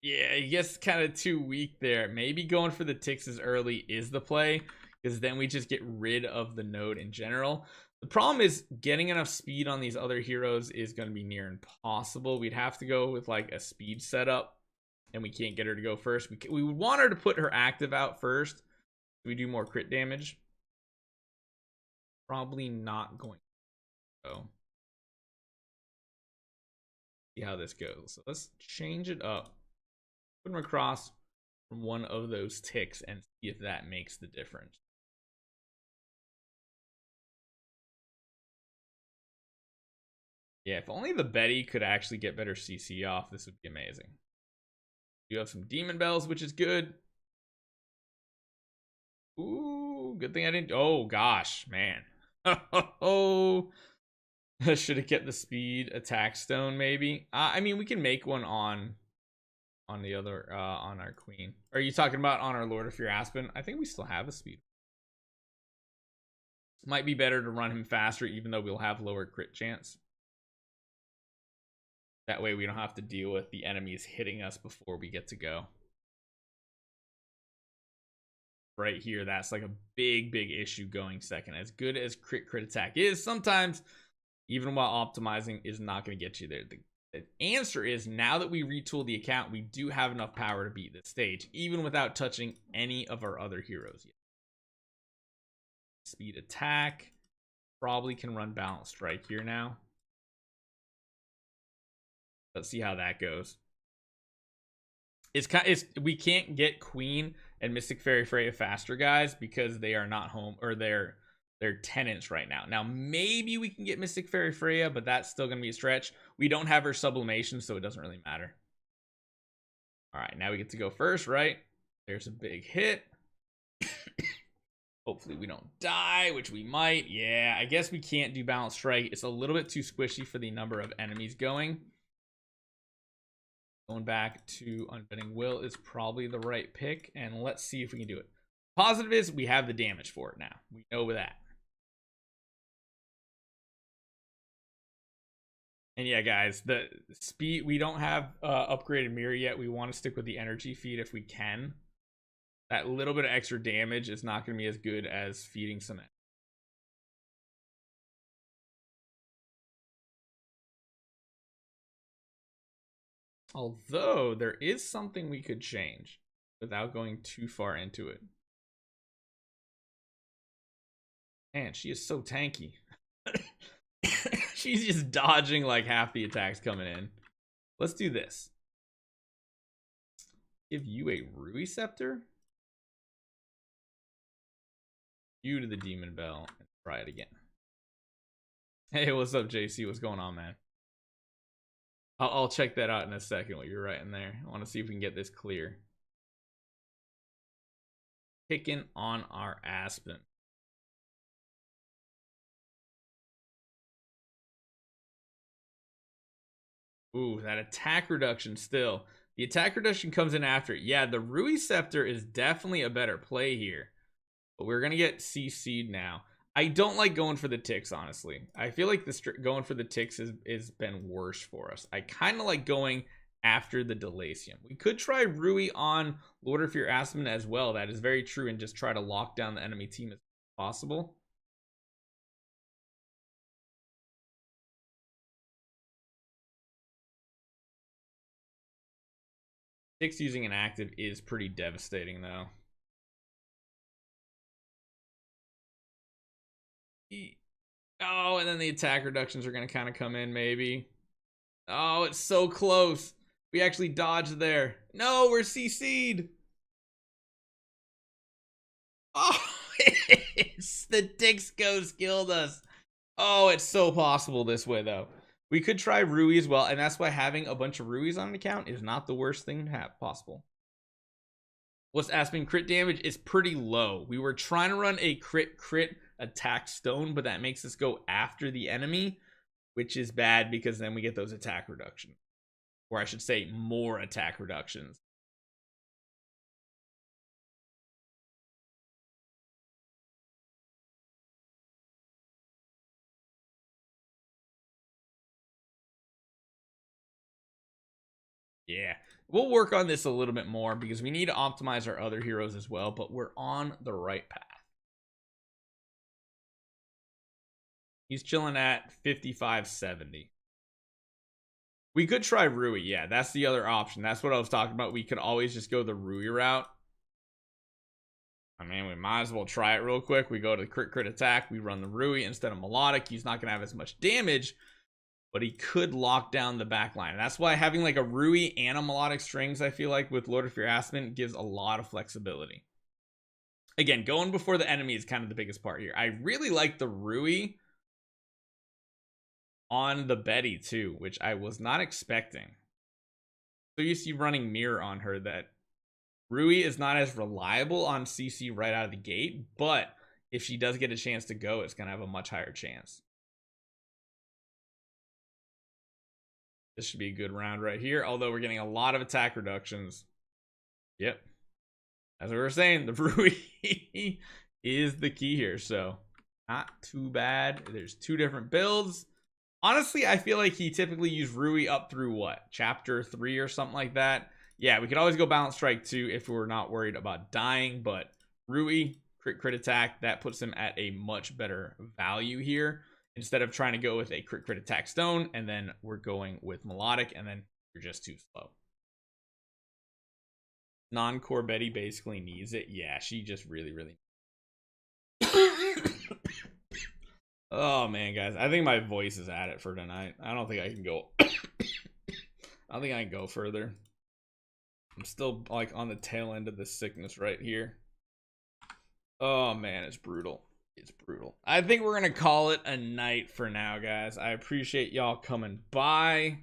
Yeah, he gets kind of too weak there. Maybe going for the ticks as early is the play, because then we just get rid of the node in general. The problem is getting enough speed on these other heroes is going to be near impossible. We'd have to go with like a speed setup, and we can't get her to go first. We would want her to put her active out first. We do more crit damage. Probably not going to go. See how this goes. So let's change it up. Put him across from one of those ticks and see if that makes the difference. Yeah, if only the Betty could actually get better CC off, this would be amazing. You have some demon bells, which is good. Ooh, good thing I didn't. Oh gosh, man. Oh, Should have kept the speed attack stone, maybe. I mean, we can make one on the other on our queen. Are you talking about on our Lord of Fear Aspen? I think we still have a speed. Might be better to run him faster, even though we'll have lower crit chance. That way we don't have to deal with the enemies hitting us before we get to go. Right here, that's like a big issue going second. As good as crit attack is, sometimes even while optimizing is not going to get you there. The answer is, now that we retool the account, we do have enough power to beat this stage, even without touching any of our other heroes yet. Speed attack, probably can run balanced strike here now. Let's see how that goes. We can't get Queen and Mystic Fairy Freya faster, guys, because they are not home, or they're tenants right now. Now maybe we can get Mystic Fairy Freya, but that's still gonna be a stretch. We don't have her sublimation, so it doesn't really matter. All right, now we get to go first, right? There's a big hit. Hopefully we don't die, which we might. Yeah, I guess we can't do balanced strike. It's a little bit too squishy for the number of enemies going. Going back to Unbending Will is probably the right pick, and let's see if we can do it. Positive is we have the damage for it now. We know that. And yeah, guys, the speed, we don't have upgraded mirror yet. We want to stick with the energy feed if we can. That little bit of extra damage is not going to be as good as feeding some. Although there is something we could change without going too far into it. Man, she is so tanky. She's just dodging like half the attacks coming in. Let's do this. Give you a Rui Scepter. You to the Demon Bell and try it again. Hey, what's up, JC? What's going on, man? I'll check that out in a second, what you're writing there. I want to see if we can get this clear. Picking on our Aspen. Ooh, that attack reduction still. The attack reduction comes in after it. Yeah, the Rui Scepter is definitely a better play here. But we're going to get CC'd now. I don't like going for the ticks, honestly. I feel like going for the ticks has been worse for us. I kind of like going after the Delacium. We could try Rui on Lord of Fear Aspen as well. That is very true, and just try to lock down the enemy team as possible. Ticks using an active is pretty devastating, though. Oh, and then the attack reductions are going to kind of come in, maybe. Oh, it's so close. We actually dodged there. No, we're CC'd. Oh, the Ticks Ghost killed us. Oh, it's so possible this way, though. We could try Rui as well, and that's why having a bunch of Ruis on an account is not the worst thing to have possible. What's Aspen crit damage is pretty low. We were trying to run a crit attack stone, but that makes us go after the enemy, which is bad because then we get those attack reductions. Or I should say more attack reductions. Yeah, we'll work on this a little bit more because we need to optimize our other heroes as well, but we're on the right path. He's chilling at 55-70. We could try Rui. Yeah, that's the other option. That's what I was talking about. We could always just go the Rui route. I mean, we might as well try it real quick. We go to crit attack. We run the Rui instead of Melodic. He's not going to have as much damage, but he could lock down the back line. That's why having like a Rui and a Melodic strings, I feel like with Lord of Fear Aspen, gives a lot of flexibility. Again, going before the enemy is kind of the biggest part here. I really like the Rui on the Betty too, which I was not expecting. So you see running mirror on her that Rui is not as reliable on CC right out of the gate, but if she does get a chance to go, it's going to have a much higher chance. This should be a good round right here, although we're getting a lot of attack reductions. Yep. As we were saying, the Rui is the key here, so not too bad. There's 2 different builds. Honestly, I feel like he typically used Rui up through what? Chapter 3 or something like that. Yeah, we could always go Balance Strike 2 if we're not worried about dying, but Rui, crit attack, that puts him at a much better value here. Instead of trying to go with a crit attack stone, and then we're going with melodic, and then you're just too slow. Non-core Betty basically needs it. Yeah, she just really oh man, guys, I think my voice is at it for tonight. I don't think I can go I don't think I can go further. I'm still like on the tail end of the sickness right here. Oh man, it's brutal. It's brutal. I think we're gonna call it a night for now, guys. I appreciate y'all coming by.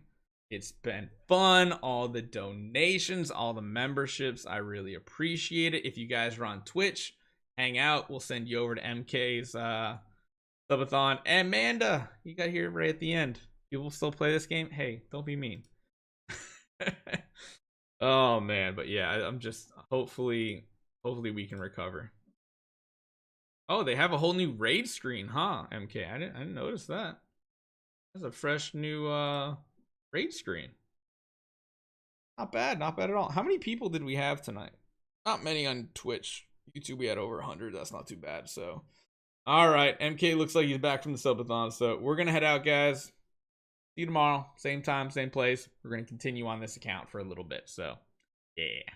It's been fun. All the donations, all the memberships, I really appreciate it. If you guys are on Twitch, hang out. We'll send you over to MK's subathon. And Amanda, you got here right at the end. You will still play this game? Hey, don't be mean. Oh man, but yeah, I'm just hopefully we can recover. Oh, they have a whole new raid screen, huh? MK, I didn't notice that. There's a fresh new raid screen. Not bad at all. How many people did we have tonight? Not many on Twitch. YouTube, we had over 100. That's not too bad. So, all right, MK looks like he's back from the subathon. So we're gonna head out, guys. See you tomorrow, same time, same place. We're gonna continue on this account for a little bit. So, yeah.